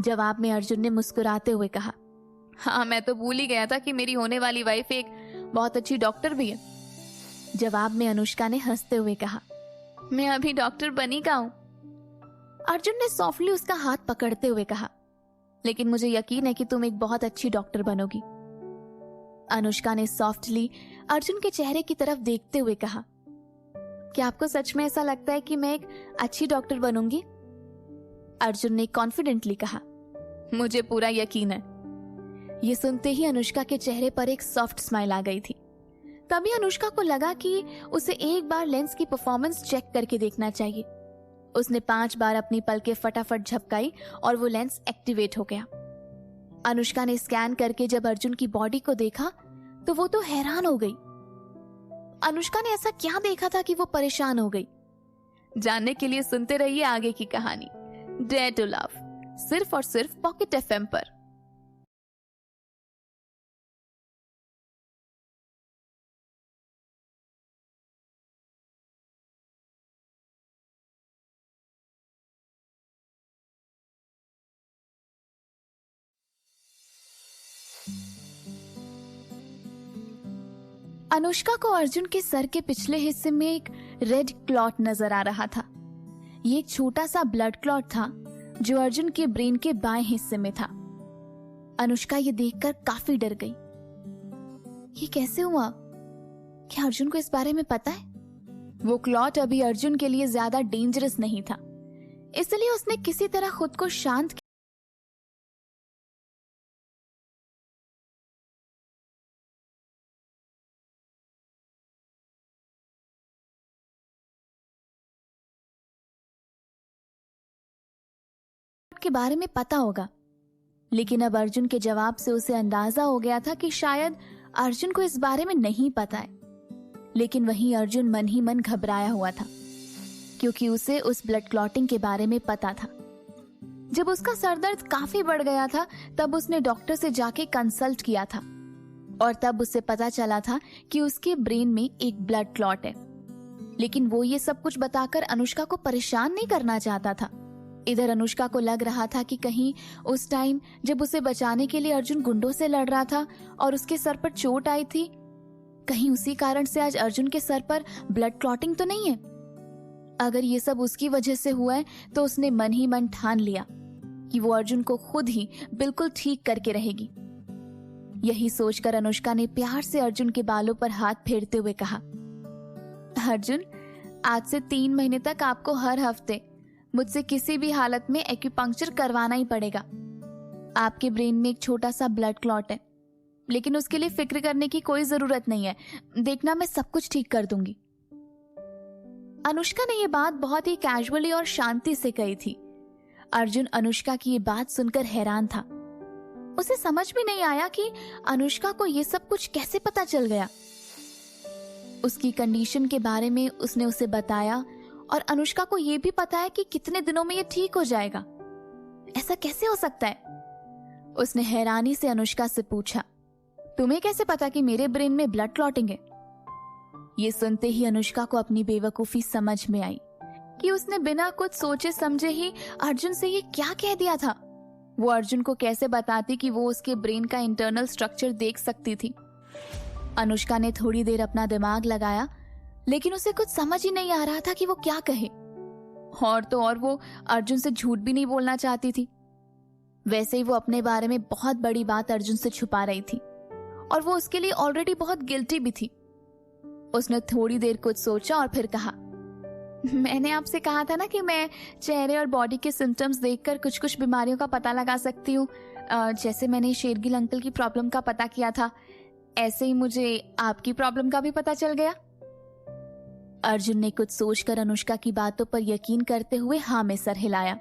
जवाब में अर्जुन ने मुस्कुराते हुए कहा, हाँ मैं तो भूल ही गया था कि मेरी होने वाली वाइफ एक बहुत अच्छी डॉक्टर भी है। जवाब में अनुष्का ने हंसते हुए कहा, मैं अभी डॉक्टर बनी का हूं। अर्जुन ने सॉफ्टली उसका हाथ पकड़ते हुए कहा, लेकिन मुझे यकीन है कि तुम एक बहुत अच्छी डॉक्टर बनोगी। अनुष्का ने सॉफ्टली अर्जुन के चेहरे की तरफ देखते हुए कहा, क्या आपको सच में ऐसा लगता है कि मैं एक अच्छी डॉक्टर बनूंगी? अर्जुन ने कॉन्फिडेंटली कहा, मुझे पूरा यकीन है। ये सुनते ही अनुष्का के चेहरे पर एक सॉफ्ट स्माइल आ गई थी। तभी अनुष्का को लगा कि उसे एक बार लेंस की परफॉर्मेंस चेक करके देखना चाहिए। उसने 5 बार अपनी पलकें फटाफट झपकाई और वो लेंस एक्टिवेट हो गया। अनुष्का ने स्कैन करके जब अर्जुन की बॉडी को देखा तो वो तो हैरान हो गई। अनुष्का ने ऐसा क्या देखा था कि वो परेशान हो गई? जानने के लिए सुनते रहिए आगे की कहानी डेयर टू लव, सिर्फ और सिर्फ पॉकेट एफएम पर। अनुष्का को अर्जुन के सर के पिछले हिस्से में एक रेड क्लॉट नजर आ रहा था। ये एक छोटा सा ब्लड क्लॉट था जो अर्जुन के ब्रेन के बाएं हिस्से में था। अनुष्का ये देखकर काफी डर गई। ये कैसे हुआ? क्या अर्जुन को इस बारे में पता है? वो क्लॉट अभी अर्जुन के लिए ज्यादा डेंजरस नहीं था, इसलिए उसने किसी तरह खुद को शांत के बारे में पता होगा। लेकिन अब अर्जुन के जवाब से उसे अंदाजा हो गया था कि शायद अर्जुन को इस बारे में नहीं पता है। लेकिन वहीं अर्जुन मन ही मन घबराया हुआ था, क्योंकि उसे उस ब्लड क्लॉटिंग के बारे में पता था। जब उसका सरदर्द काफी बढ़ गया था तब उसने डॉक्टर से जाके कंसल्ट किया था और तब उसे पता चला था कि उसके ब्रेन में एक ब्लड क्लॉट है। लेकिन वो ये सब कुछ बताकर अनुष्का को परेशान नहीं करना चाहता था। इधर अनुष्का को लग रहा था कि कहीं उस टाइम जब उसे बचाने के लिए अर्जुन गुंडों से लड़ रहा था और उसके सर पर चोट आई थी, कहीं उसी कारण से आज अर्जुन के सर पर ब्लड क्लॉटिंग तो नहीं है। अगर ये सब उसकी वजह से हुआ है तो उसने मन ही मन ठान लिया कि वो अर्जुन को खुद ही बिल्कुल ठीक करके रहेगी। यही सोचकर अनुष्का ने प्यार से अर्जुन के बालों पर हाथ फेरते हुए कहा, अर्जुन, आज से 3 महीने तक आपको हर हफ्ते मुझसे किसी भी हालत में एक्यूपंक्चर करवाना ही पड़ेगा। आपके ब्रेन में एक छोटा सा ब्लड क्लॉट है, लेकिन उसके लिए फिक्र करने की कोई जरूरत नहीं है। देखना, मैं सब कुछ ठीक कर दूंगी। अनुष्का ने ये बात बहुत ही कैजुअली और शांति से कही थी। अर्जुन अनुष्का की ये बात सुनकर हैरान था। उसे समझ भी नहीं आया कि अनुष्का को ये सब कुछ कैसे पता चल गया। उसकी कंडीशन के बारे में उसने उसे बताया और अनुष्का को यह भी पता है कि कितने दिनों में ये ठीक हो जाएगा। ऐसा कैसे हो सकता है? उसने हैरानी से अनुष्का से पूछा, तुम्हें कैसे पता कि मेरे ब्रेन में ब्लड क्लॉटिंग है? ये सुनते ही अनुष्का को अपनी बेवकूफी समझ में आई कि उसने बिना कुछ सोचे समझे ही अर्जुन से ये क्या कह दिया था। वो अर्जुन को कैसे बताती कि वो उसके ब्रेन का इंटरनल स्ट्रक्चर देख सकती थी। अनुष्का ने थोड़ी देर अपना दिमाग लगाया, लेकिन उसे कुछ समझ ही नहीं आ रहा था कि वो क्या कहे। और तो और वो अर्जुन से झूठ भी नहीं बोलना चाहती थी। वैसे ही वो अपने बारे में बहुत बड़ी बात अर्जुन से छुपा रही थी और वो उसके लिए ऑलरेडी बहुत गिल्टी भी थी। उसने थोड़ी देर कुछ सोचा और फिर कहा, मैंने आपसे कहा था ना कि मैं चेहरे और बॉडी के सिम्टम्स देखकर कुछ कुछ बीमारियों का पता लगा सकती हूँ। जैसे मैंने शेरगिल अंकल की प्रॉब्लम का पता किया था, ऐसे ही मुझे आपकी प्रॉब्लम का भी पता चल गया। अर्जुन ने कुछ सोचकर अनुष्का की बातों पर यकीन करते हुए हाँ में सर हिलाया,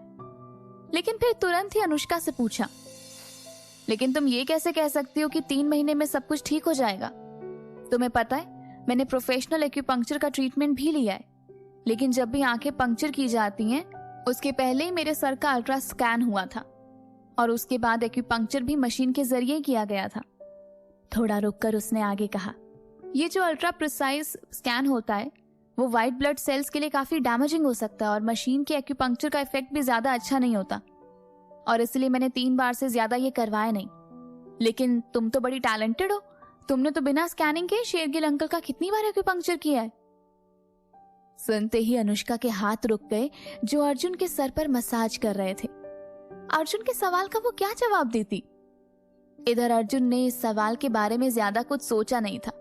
लेकिन फिर तुरंत ही अनुष्का से पूछा, लेकिन तुम ये कैसे कह सकती हो कि 3 महीने में सब कुछ ठीक हो जाएगा? तुम्हें पता है मैंने प्रोफेशनल एक्यूपंक्चर का ट्रीटमेंट भी लिया है, लेकिन जब भी आंखें पंक्चर की जाती हैं उसके पहले ही मेरे सर का अल्ट्रा स्कैन हुआ था और उसके बाद एक्यूपंक्चर भी मशीन के जरिए किया गया था। थोड़ा रुककर उसने आगे कहा, ये जो अल्ट्रा प्रिसाइज स्कैन होता है वो वाइट ब्लड सेल्स के लिए काफी डैमेजिंग हो सकता है और मशीन के एक्यूपंक्चर का इफेक्ट भी ज्यादा अच्छा नहीं होता, और इसलिए मैंने 3 बार से ज्यादा ये करवाया नहीं। लेकिन तुम तो बड़ी टैलेंटेड हो, तुमने तो बिना स्कैनिंग के शेरगिल अंकल का कितनी बार एक्यूपंक्चर किया है। सुनते ही अनुष्का के हाथ रुक गए जो अर्जुन के सर पर मसाज कर रहे थे। अर्जुन के सवाल का वो क्या जवाब देती। इधर अर्जुन ने इस सवाल के बारे में ज्यादा कुछ सोचा नहीं था।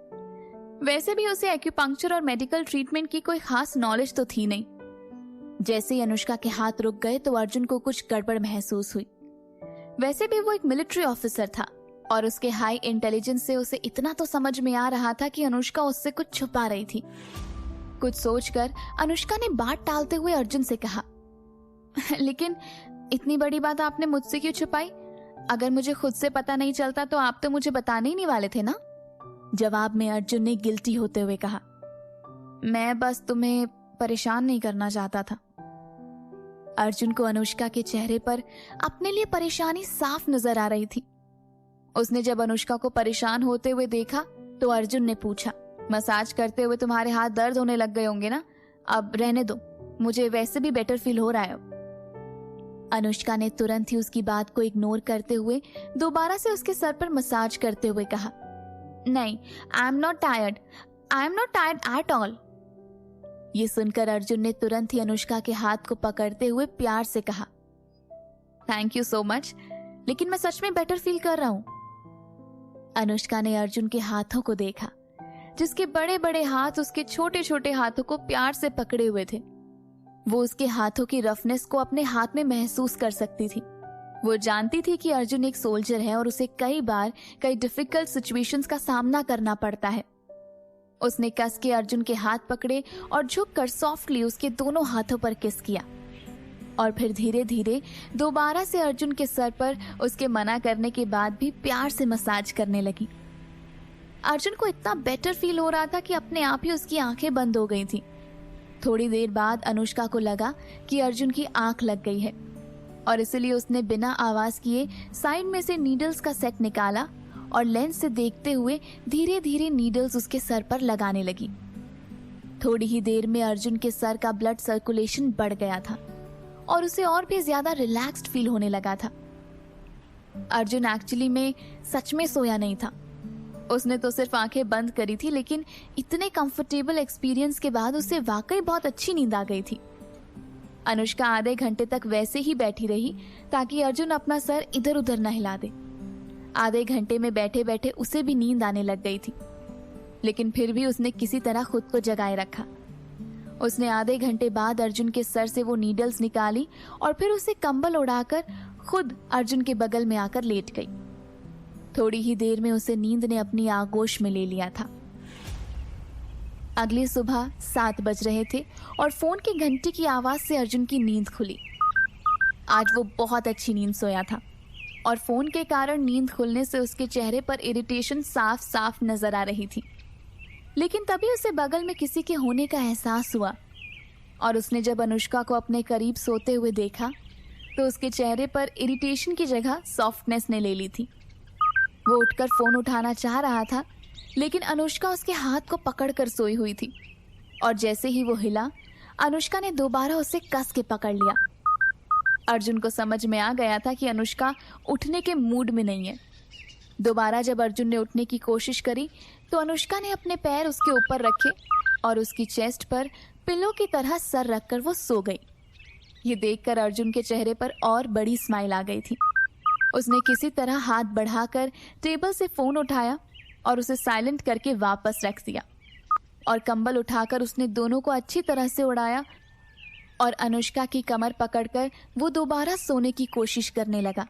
वैसे भी उसे एक्यूपंक्चर और मेडिकल ट्रीटमेंट की कोई खास नॉलेज तो थी नहीं। जैसे ही अनुष्का के हाथ रुक गए तो अर्जुन को कुछ गड़बड़ महसूस हुई। वैसे भी वो एक मिलिट्री ऑफिसर था और उसके हाई इंटेलिजेंस से उसे इतना तो समझ में आ रहा था कि अनुष्का उससे कुछ छुपा रही थी। कुछ सोचकर अनुष्का ने बात टालते हुए अर्जुन से कहा, लेकिन इतनी बड़ी बात आपने मुझसे क्यों छुपाई? अगर मुझे खुद से पता नहीं चलता तो आप तो मुझे बताने ही नहीं वाले थे ना। जवाब में अर्जुन ने गिल्टी होते हुए कहा, मैं बस तुम्हें परेशान नहीं करना चाहता था। अर्जुन को अनुष्का के चेहरे पर अपने लिए परेशानी साफ नजर आ रही थी। उसने जब अनुष्का को परेशान होते हुए देखा तो अर्जुन ने पूछा, मसाज करते हुए तुम्हारे हाथ दर्द होने लग गए होंगे ना, अब रहने दो, मुझे वैसे भी बेटर फील हो रहा है। अनुष्का ने तुरंत ही उसकी बात को इग्नोर करते हुए दोबारा से उसके सर पर मसाज करते हुए कहा, नहीं, I am not tired at all. ये सुनकर अर्जुन ने तुरंत ही अनुष्का के हाथ को पकड़ते हुए प्यार से कहा, थैंक यू सो मच, लेकिन मैं सच में बेटर फील कर रहा हूं। अनुष्का ने अर्जुन के हाथों को देखा, जिसके बड़े बड़े हाथ उसके छोटे छोटे हाथों को प्यार से पकड़े हुए थे। वो उसके हाथों की रफनेस को अपने हाथ में महसूस कर सकती थी। वो जानती थी कि अर्जुन एक सोल्जर है और उसे कई बार कई डिफिकल्ट सिचुएशंस का सामना करना पड़ता है। उसने कस के अर्जुन के हाथ पकड़े और झुककर सॉफ्टली उसके दोनों हाथों पर किस किया और फिर धीरे धीरे दोबारा से अर्जुन के सर पर उसके मना करने के बाद भी प्यार से मसाज करने लगी। अर्जुन को इतना बेटर फील हो रहा था कि अपने आप ही उसकी आंखें बंद हो गई थी। थोड़ी देर बाद अनुष्का को लगा कि अर्जुन की आंख लग गई है और इसलिए उसने बिना आवाज किए साइड में से नीडल्स का सेट निकाला और लेंस से देखते हुए धीरे धीरे नीडल्स उसके सर पर लगाने लगी। थोड़ी ही देर में अर्जुन के सर का ब्लड सर्कुलेशन बढ़ गया था और उसे और भी ज्यादा रिलैक्स्ड फील होने लगा था। अर्जुन एक्चुअली में सच में सोया नहीं था। उसने तो सिर्फ आंखें बंद करी थी, लेकिन इतने कंफर्टेबल एक्सपीरियंस के बाद उसे वाकई बहुत अच्छी नींद आ गई थी। अनुष्का आधे घंटे तक वैसे ही बैठी रही ताकि अर्जुन अपना सर इधर उधर न हिला दे। आधे घंटे में बैठे बैठे उसे भी नींद आने लग गई थी, लेकिन फिर भी उसने किसी तरह खुद को जगाए रखा। उसने आधे घंटे बाद अर्जुन के सर से वो नीडल्स निकाली और फिर उसे कंबल उड़ाकर खुद अर्जुन के बगल में आकर लेट गई। थोड़ी ही देर में उसे नींद ने अपनी आगोश में ले लिया था। अगली सुबह 7 बज रहे थे और फोन की घंटी की आवाज से अर्जुन की नींद खुली। आज वो बहुत अच्छी नींद सोया था और फोन के कारण नींद खुलने से उसके चेहरे पर इरिटेशन साफ साफ नजर आ रही थी। लेकिन तभी उसे बगल में किसी के होने का एहसास हुआ और उसने जब अनुष्का को अपने करीब सोते हुए देखा तो उसके चेहरे पर इरिटेशन की जगह सॉफ्टनेस ने ले ली थी। वो उठकर फोन उठाना चाह रहा था, लेकिन अनुष्का उसके हाथ को पकड़कर सोई हुई थी और जैसे ही वो हिला, अनुष्का ने दोबारा उसे कस के पकड़ लिया। अर्जुन को समझ में आ गया था कि अनुष्का उठने के मूड में नहीं है। दोबारा जब अर्जुन ने उठने की कोशिश करी तो अनुष्का ने अपने पैर उसके ऊपर रखे और उसकी चेस्ट पर पिल्लो की तरह सर रखकर वो सो गई। ये देखकर अर्जुन के चेहरे पर और बड़ी स्माइल आ गई थी। उसने किसी तरह हाथ बढ़ाकर टेबल से फोन उठाया और उसे साइलेंट करके वापस रख दिया और कंबल उठाकर उसने दोनों को अच्छी तरह से उड़ाया और अनुष्का की कमर पकड़कर वो दोबारा सोने की कोशिश करने लगा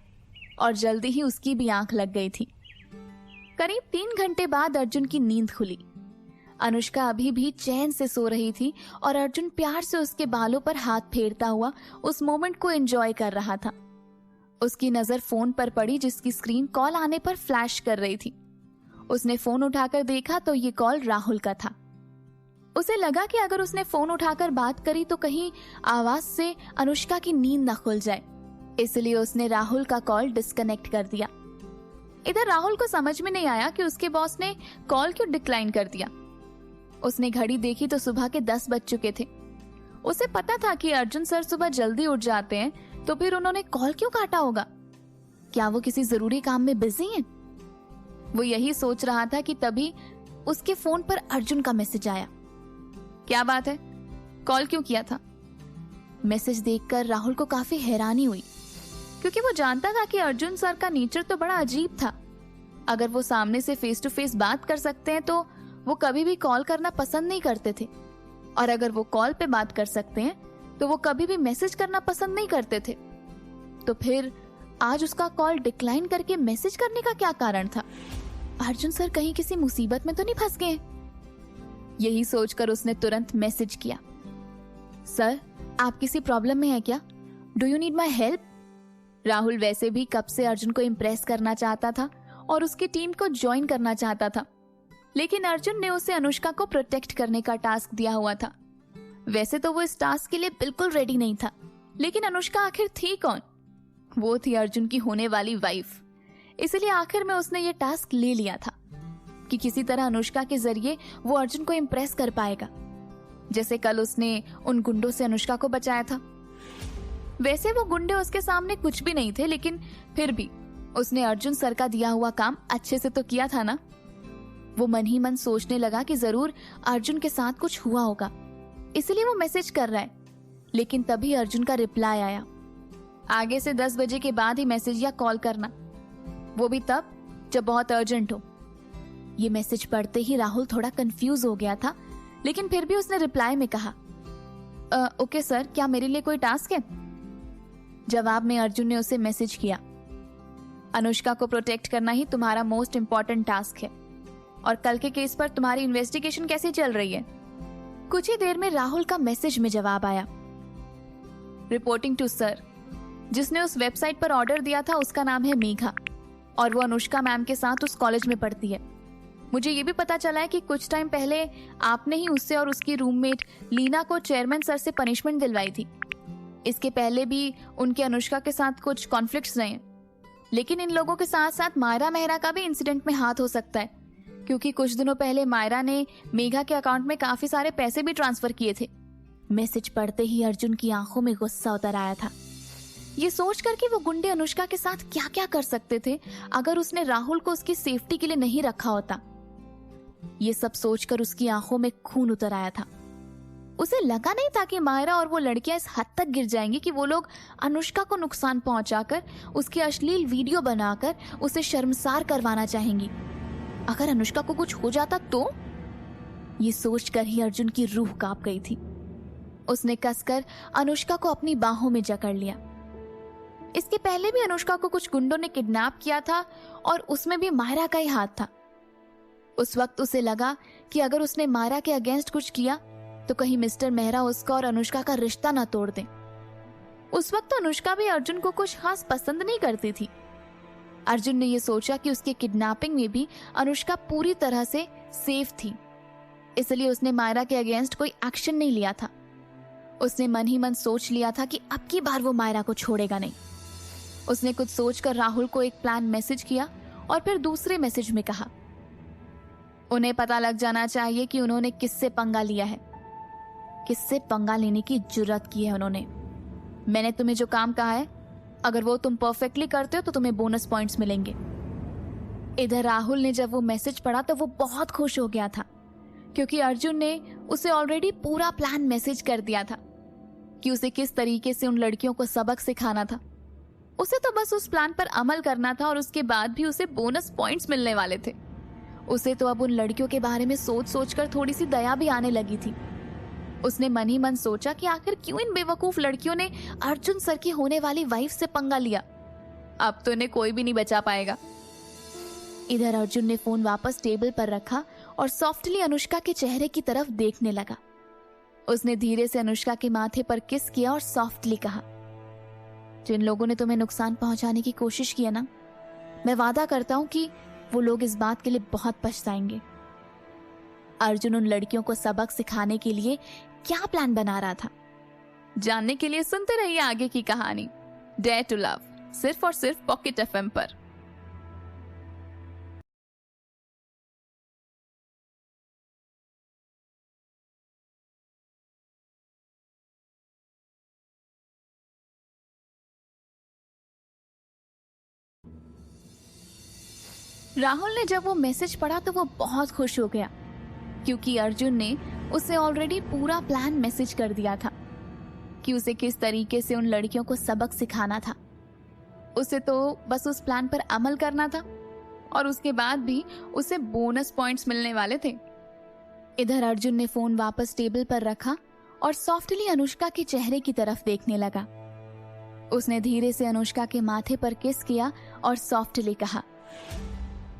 और जल्दी ही उसकी भी आंख लग गई थी। करीब 3 घंटे बाद अर्जुन की नींद खुली। अनुष्का अभी भी चैन से सो रही थी और अर्जुन प्यार से उसके बालों पर हाथ फेरता हुआ उस मोमेंट को एंजॉय कर रहा था। उसकी नजर फोन पर पड़ी जिसकी स्क्रीन कॉल आने पर फ्लैश कर रही थी। उसने फोन उठाकर देखा तो ये कॉल राहुल का था। उसे लगा कि अगर उसने फोन उठाकर बात करी तो कहीं आवाज से अनुष्का की नींद ना खुल जाए, इसलिए उसने राहुल का कॉल डिस्कनेक्ट कर दिया। इधर राहुल को समझ में नहीं आया कि उसके बॉस ने कॉल क्यों डिक्लाइन कर दिया। उसने घड़ी देखी तो सुबह के 10 बज चुके थे। उसे पता था कि अर्जुन सर सुबह जल्दी उठ जाते हैं, तो फिर उन्होंने कॉल क्यों काटा होगा? क्या वो किसी जरूरी काम में बिजी हैं? वो यही सोच रहा था कि तभी उसके फोन पर अर्जुन का मैसेज आया। क्या बात है, कॉल क्यों किया था? मैसेज देखकर राहुल को काफी हैरानी हुई, क्योंकि वो जानता था कि अर्जुन सर का नेचर तो बड़ा अजीब था। अगर वो सामने से फेस टू फेस बात कर सकते हैं तो वो कभी भी कॉल करना पसंद नहीं करते थे, और अगर वो कॉल पे बात कर सकते हैं तो वो कभी भी मैसेज करना पसंद नहीं करते थे। तो फिर आज उसका कॉल डिक्लाइन करके मैसेज करने का क्या कारण था? अर्जुन सर कहीं किसी मुसीबत में तो नहीं फंस गए? यही सोचकर उसने तुरंत मैसेज किया, सर आप किसी प्रॉब्लम में हैं क्या? Do you need my help? Rahul वैसे भी कब से अर्जुन को इम्प्रेस करना चाहता था और उसकी टीम को ज्वाइन करना चाहता था, लेकिन अर्जुन ने उसे अनुष्का को प्रोटेक्ट करने का टास्क दिया हुआ था। वैसे तो वो इस टास्क के लिए बिल्कुल रेडी नहीं था, लेकिन अनुष्का आखिर थी कौन? वो थी अर्जुन की होने वाली वाइफ। इसलिए आखिर में उसने ये टास्क ले लिया था कि किसी तरह अनुष्का के जरिए वो अर्जुन को इम्प्रेस कर पाएगा, जैसे कल उसने उन गुंडों से अनुष्का को बचाया था। वैसे वो गुंडे उसके सामने कुछ भी नहीं थे, लेकिन फिर भी उसने अर्जुन सर का दिया हुआ काम अच्छे से तो किया था ना। वो मन ही मन सोचने लगा कि जरूर अर्जुन के साथ कुछ हुआ होगा, इसलिए वो मैसेज कर रहा है। लेकिन तभी अर्जुन का रिप्लाई आया, आगे से 10 बजे के बाद ही मैसेज या कॉल करना, वो भी तब जब बहुत अर्जेंट हो। ये मैसेज पढ़ते ही राहुल थोड़ा कंफ्यूज हो गया था, लेकिन फिर भी उसने रिप्लाई में कहा, ओके सर, क्या मेरे लिए कोई टास्क है? जवाब में अर्जुन ने उसे मैसेज किया, अनुष्का को प्रोटेक्ट करना ही तुम्हारा मोस्ट इंपॉर्टेंट टास्क है, और कल के केस पर तुम्हारी इन्वेस्टिगेशन कैसी चल रही है? कुछ ही देर में राहुल का मैसेज में जवाब आया, रिपोर्टिंग टू सर। जिसने उस वेबसाइट पर ऑर्डर दिया था उसका नाम है मेघा, और वो अनुष्का मैम के साथ उस कॉलेज में पढ़ती है। मुझे ये भी पता चला है कि कुछ टाइम पहले आपने ही उससे और उसकी रूममेट लीना को चेयरमैन सर से पनिशमेंट दिलवाई थी। इसके पहले भी उनके अनुष्का के साथ कुछ कॉन्फ्लिक्ट्स रहे हैं, लेकिन इन लोगों के साथ साथ मायरा मेहरा का भी इंसिडेंट में हाथ हो सकता है, क्योंकि कुछ दिनों पहले मायरा ने मेघा के अकाउंट में काफी सारे पैसे भी ट्रांसफर किए थे। मैसेज पढ़ते ही अर्जुन की आंखों में गुस्सा उतर आया था। ये सोचकर कि वो गुंडे अनुष्का के साथ क्या क्या कर सकते थे अगर उसने राहुल को उसकी सेफ्टी के लिए नहीं रखा होता। ये सब सोचकर उसकी आंखों में खून उतर आया था। उसे लगा नहीं था कि मायरा और वो लड़कियां इस हद तक गिर जाएंगी कि वो लोग अनुष्का को नुकसान पहुंचाकर उसकी अश्लील वीडियो बनाकर उसे शर्मसार करवाना चाहेंगी। अगर अनुष्का को कुछ हो जाता तो? ये सोचकर ही अर्जुन की रूह कांप गई थी। उसने कसकर अनुष्का को अपनी बाहों में जकड़ लिया। इसके पहले भी अनुष्का को कुछ गुंडों ने किडनैप किया था और उसमें भी मायरा का ही हाथ था। उस वक्त उसे लगा कि अगर उसने मायरा के अगेंस्ट कुछ किया तो कहीं मिस्टर मेहरा उसका और अनुष्का का रिश्ता ना तोड़ दें। उस वक्त अनुष्का भी अर्जुन को कुछ खास पसंद नहीं करती थी। अर्जुन ने यह सोचा कि उसके किडनैपिंग में भी अनुष्का पूरी तरह से सेफ थी, इसलिए उसने मायरा के अगेंस्ट कोई एक्शन नहीं लिया था। उसने मन ही मन सोच लिया था कि अब की बार वो मायरा को छोड़ेगा नहीं। उसने कुछ सोचकर राहुल को एक प्लान मैसेज किया और फिर दूसरे मैसेज में कहा, उन्हें पता लग जाना चाहिए कि उन्होंने किससे पंगा लिया है, किससे पंगा लेने की जुर्रत की है उन्होंने। मैंने तुम्हें जो काम कहा है, अगर वो तुम परफेक्टली करते हो तो तुम्हें बोनस पॉइंट्स मिलेंगे। इधर राहुल ने जब वो मैसेज पढ़ा तो वो बहुत खुश हो गया था, क्योंकि अर्जुन ने उसे ऑलरेडी पूरा प्लान मैसेज कर दिया था कि उसे किस तरीके से उन लड़कियों को सबक सिखाना था। उसे तो बस उस प्लान पर अमल करना था और उसके बाद भी उसे बोनस पॉइंट्स मिलने वाले थे। उसे तो अब उन लड़कियों के बारे में सोच सोचकर थोड़ी सी दया भी आने लगी थी। उसने मन ही मन सोचा कि आखिर क्यों इन बेवकूफ लड़कियों ने अर्जुन सर की होने वाली वाइफ से पंगा लिया। अब तो इन्हें कोई भी नहीं बचा पाएगा। इधर अर्जुन ने फोन वापस टेबल पर रखा और सॉफ्टली अनुष्का के चेहरे की तरफ देखने लगा। उसने धीरे से अनुष्का के माथे पर किस किया और सॉफ्टली कहा, जिन लोगों ने तुम्हें नुकसान पहुंचाने की कोशिश की है ना, मैं वादा करता हूं कि वो लोग इस बात के लिए बहुत पछताएंगे। अर्जुन उन लड़कियों को सबक सिखाने के लिए क्या प्लान बना रहा था, जानने के लिए सुनते रहिए आगे की कहानी डेयर टू लव, सिर्फ और सिर्फ पॉकेट एफएम पर। राहुल ने जब वो मैसेज पढ़ा तो वो बहुत खुश हो गया, क्योंकि अर्जुन ने उसे ऑलरेडी पूरा प्लान मैसेज कर दिया था कि उसे किस तरीके से उन लड़कियों को सबक सिखाना था। उसे तो बस उस प्लान पर अमल करना था और उसके बाद भी उसे बोनस पॉइंट्स मिलने वाले थे। इधर अर्जुन ने फोन वापस टेबल पर रखा और सॉफ्टली अनुष्का के चेहरे की तरफ देखने लगा। उसने धीरे से अनुष्का के माथे पर किस किया और सॉफ्टली कहा,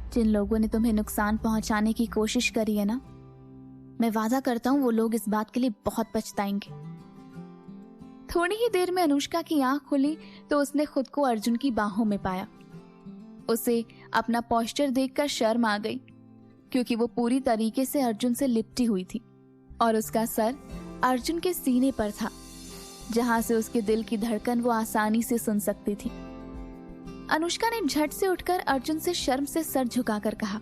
जिन लोगों ने तुम्हें नुकसान पहुंचाने की कोशिश करी है ना, मैं वादा करता हूं वो लोग इस बात के लिए बहुत पछताएंगे। थोड़ी ही देर में अनुष्का की आंख खुली तो उसने खुद को अर्जुन की बाहों में पाया। उसे अपना पोस्चर देखकर शर्म आ गई, क्योंकि वो पूरी तरीके से अर्जुन से लिपटी हुई थी और उसका सर अर्जुन के सीने पर था, जहां से उसके दिल की धड़कन वो आसानी से सुन सकती थी। अनुष्का ने झट से उठकर अर्जुन से शर्म से सर झुकाकर कहा,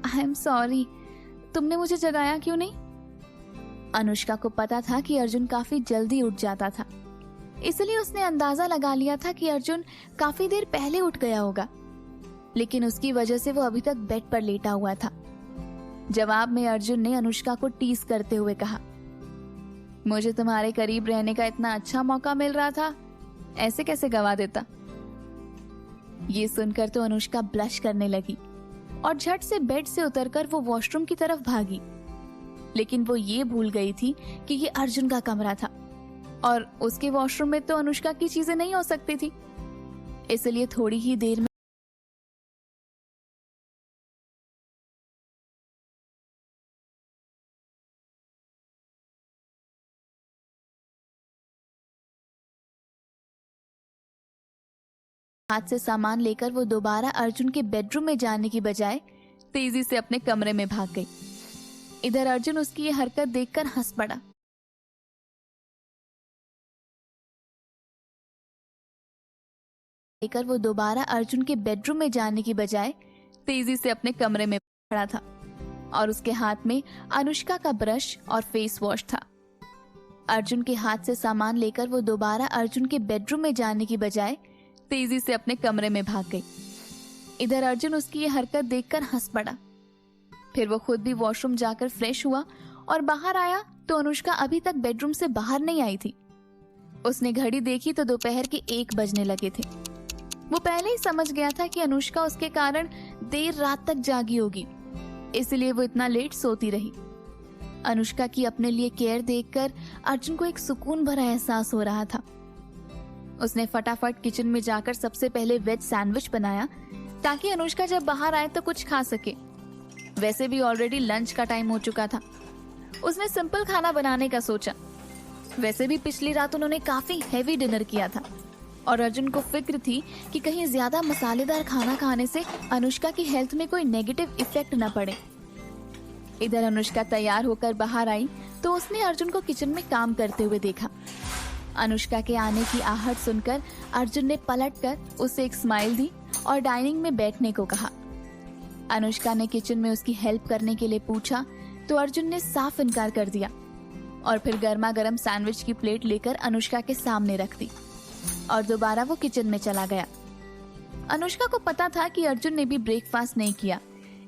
आई एम सॉरी, तुमने मुझे जगाया क्यों नहीं? अनुष्का को पता था कि अर्जुन काफी जल्दी उठ जाता था, इसलिए उसने अंदाजा लगा लिया था कि अर्जुन काफी देर पहले उठ गया होगा, लेकिन उसकी वजह से वो अभी तक बेड पर लेटा हुआ था। जवाब में अर्जुन ने अनुष्का को टीज करते हुए कहा, मुझे तुम्हारे करीब रहने का इतना अच्छा मौका मिल रहा था, ऐसे कैसे गवा देता? ये सुनकर तो अनुष्का ब्लश करने लगी और झट से बेड से उतरकर वो वॉशरूम की तरफ भागी, लेकिन वो ये भूल गई थी कि ये अर्जुन का कमरा था और उसके वॉशरूम में तो अनुष्का की चीजें नहीं हो सकती थी। इसलिए थोड़ी ही देर में हाथ से सामान लेकर वो दोबारा अर्जुन के बेडरूम में जाने की बजाय तेजी से अपने कमरे में भाग गई। इधर अर्जुन उसकी ये हरकत देखकर हंस पड़ा। लेकर वो दोबारा अर्जुन के बेडरूम में जाने की बजाय तेजी से अपने कमरे में खड़ा था और उसके हाथ में अनुष्का का ब्रश और फेस वॉश था। अर्जुन के हाथ से सामान लेकर वो दोबारा अर्जुन के बेडरूम में जाने की बजाय तेजी से अपने कमरे में भाग गई। इधर अर्जुन उसकी ये हरकत देखकर हंस पड़ा। फिर वो खुद भी वॉशरूम जाकर फ्रेश हुआ और बाहर आया तो अनुष्का अभी तक बेडरूम से बाहर नहीं आई थी। उसने घड़ी देखी तो दोपहर के 1 बजने लगे थे। वो पहले ही समझ गया था कि अनुष्का उसके कारण देर रात तक जागी होगी, इसलिए वो इतना लेट सोती रही। अनुष्का की अपने लिए केयर देखकर अर्जुन को एक सुकून भरा एहसास हो रहा था। उसने फटाफट किचन में जाकर सबसे पहले वेज सैंडविच बनाया ताकि अनुष्का जब बाहर आए तो कुछ खा सके। वैसे भी ऑलरेडी लंच का टाइम हो चुका था। उसने सिंपल खाना बनाने का सोचा। वैसे भी पिछली रात उन्होंने काफी हेवी डिनर किया था और अर्जुन को फिक्र थी कि कहीं ज्यादा मसालेदार खाना खाने से अनुष्का की हेल्थ में कोई नेगेटिव इफेक्ट न पड़े। इधर अनुष्का तैयार होकर बाहर आई तो उसने अर्जुन को किचन में काम करते हुए देखा। अनुष्का के आने की आहट सुनकर अर्जुन ने पलटकर उसे एक स्माइल दी और डाइनिंग में बैठने को कहा। अनुष्का ने किचन में उसकी हेल्प करने के लिए पूछा तो अर्जुन ने साफ इनकार कर दिया और फिर गर्मा गर्म सैंडविच की प्लेट लेकर अनुष्का के सामने रख दी और दोबारा वो किचन में चला गया। अनुष्का को पता था कि अर्जुन ने भी ब्रेकफास्ट नहीं किया,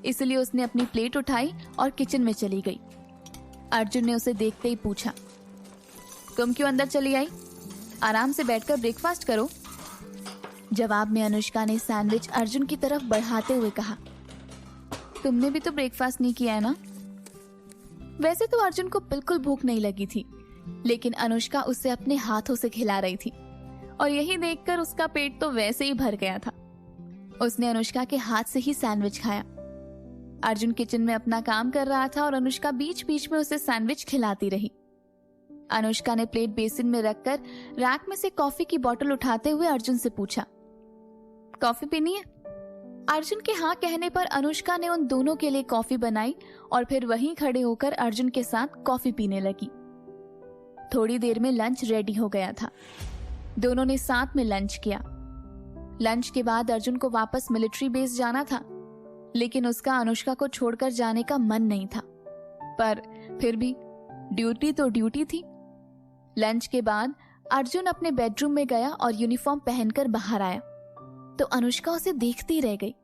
इसलिए उसने अपनी प्लेट उठाई और किचन में चली गई। अर्जुन ने उसे देखते ही पूछा, तुम क्यों अंदर चली आई? आराम से बैठकर ब्रेकफास्ट करो। जवाब में अनुष्का ने सैंडविच अर्जुन की तरफ बढ़ाते हुए कहा, तुमने भी तो ब्रेकफास्ट नहीं किया है ना? वैसे तो अर्जुन को बिल्कुल भूख नहीं लगी थी, लेकिन अनुष्का उसे अपने हाथों से खिला रही थी और यही देखकर उसका पेट तो वैसे ही भर गया था। उसने अनुष्का के हाथ से ही सैंडविच खाया। अर्जुन किचन में अपना काम कर रहा था और अनुष्का बीच बीच में उसे सैंडविच खिलाती रही। अनुष्का ने प्लेट बेसिन में रखकर रैक में से कॉफी की बोतल उठाते हुए अर्जुन से पूछा, कॉफी पीनी है? अर्जुन के हाँ कहने पर अनुष्का ने उन दोनों के लिए कॉफी बनाई और फिर वहीं खड़े होकर अर्जुन के साथ कॉफी पीने लगी। थोड़ी देर में लंच रेडी हो गया था। दोनों ने साथ में लंच किया। लंच के बाद अर्जुन को वापस मिलिट्री बेस जाना था, लेकिन उसका अनुष्का को छोड़कर जाने का मन नहीं था। पर फिर भी ड्यूटी तो ड्यूटी थी। लंच के बाद अर्जुन अपने बेडरूम में गया और यूनिफॉर्म पहनकर बाहर आया तो अनुष्का उसे देखती रह गई।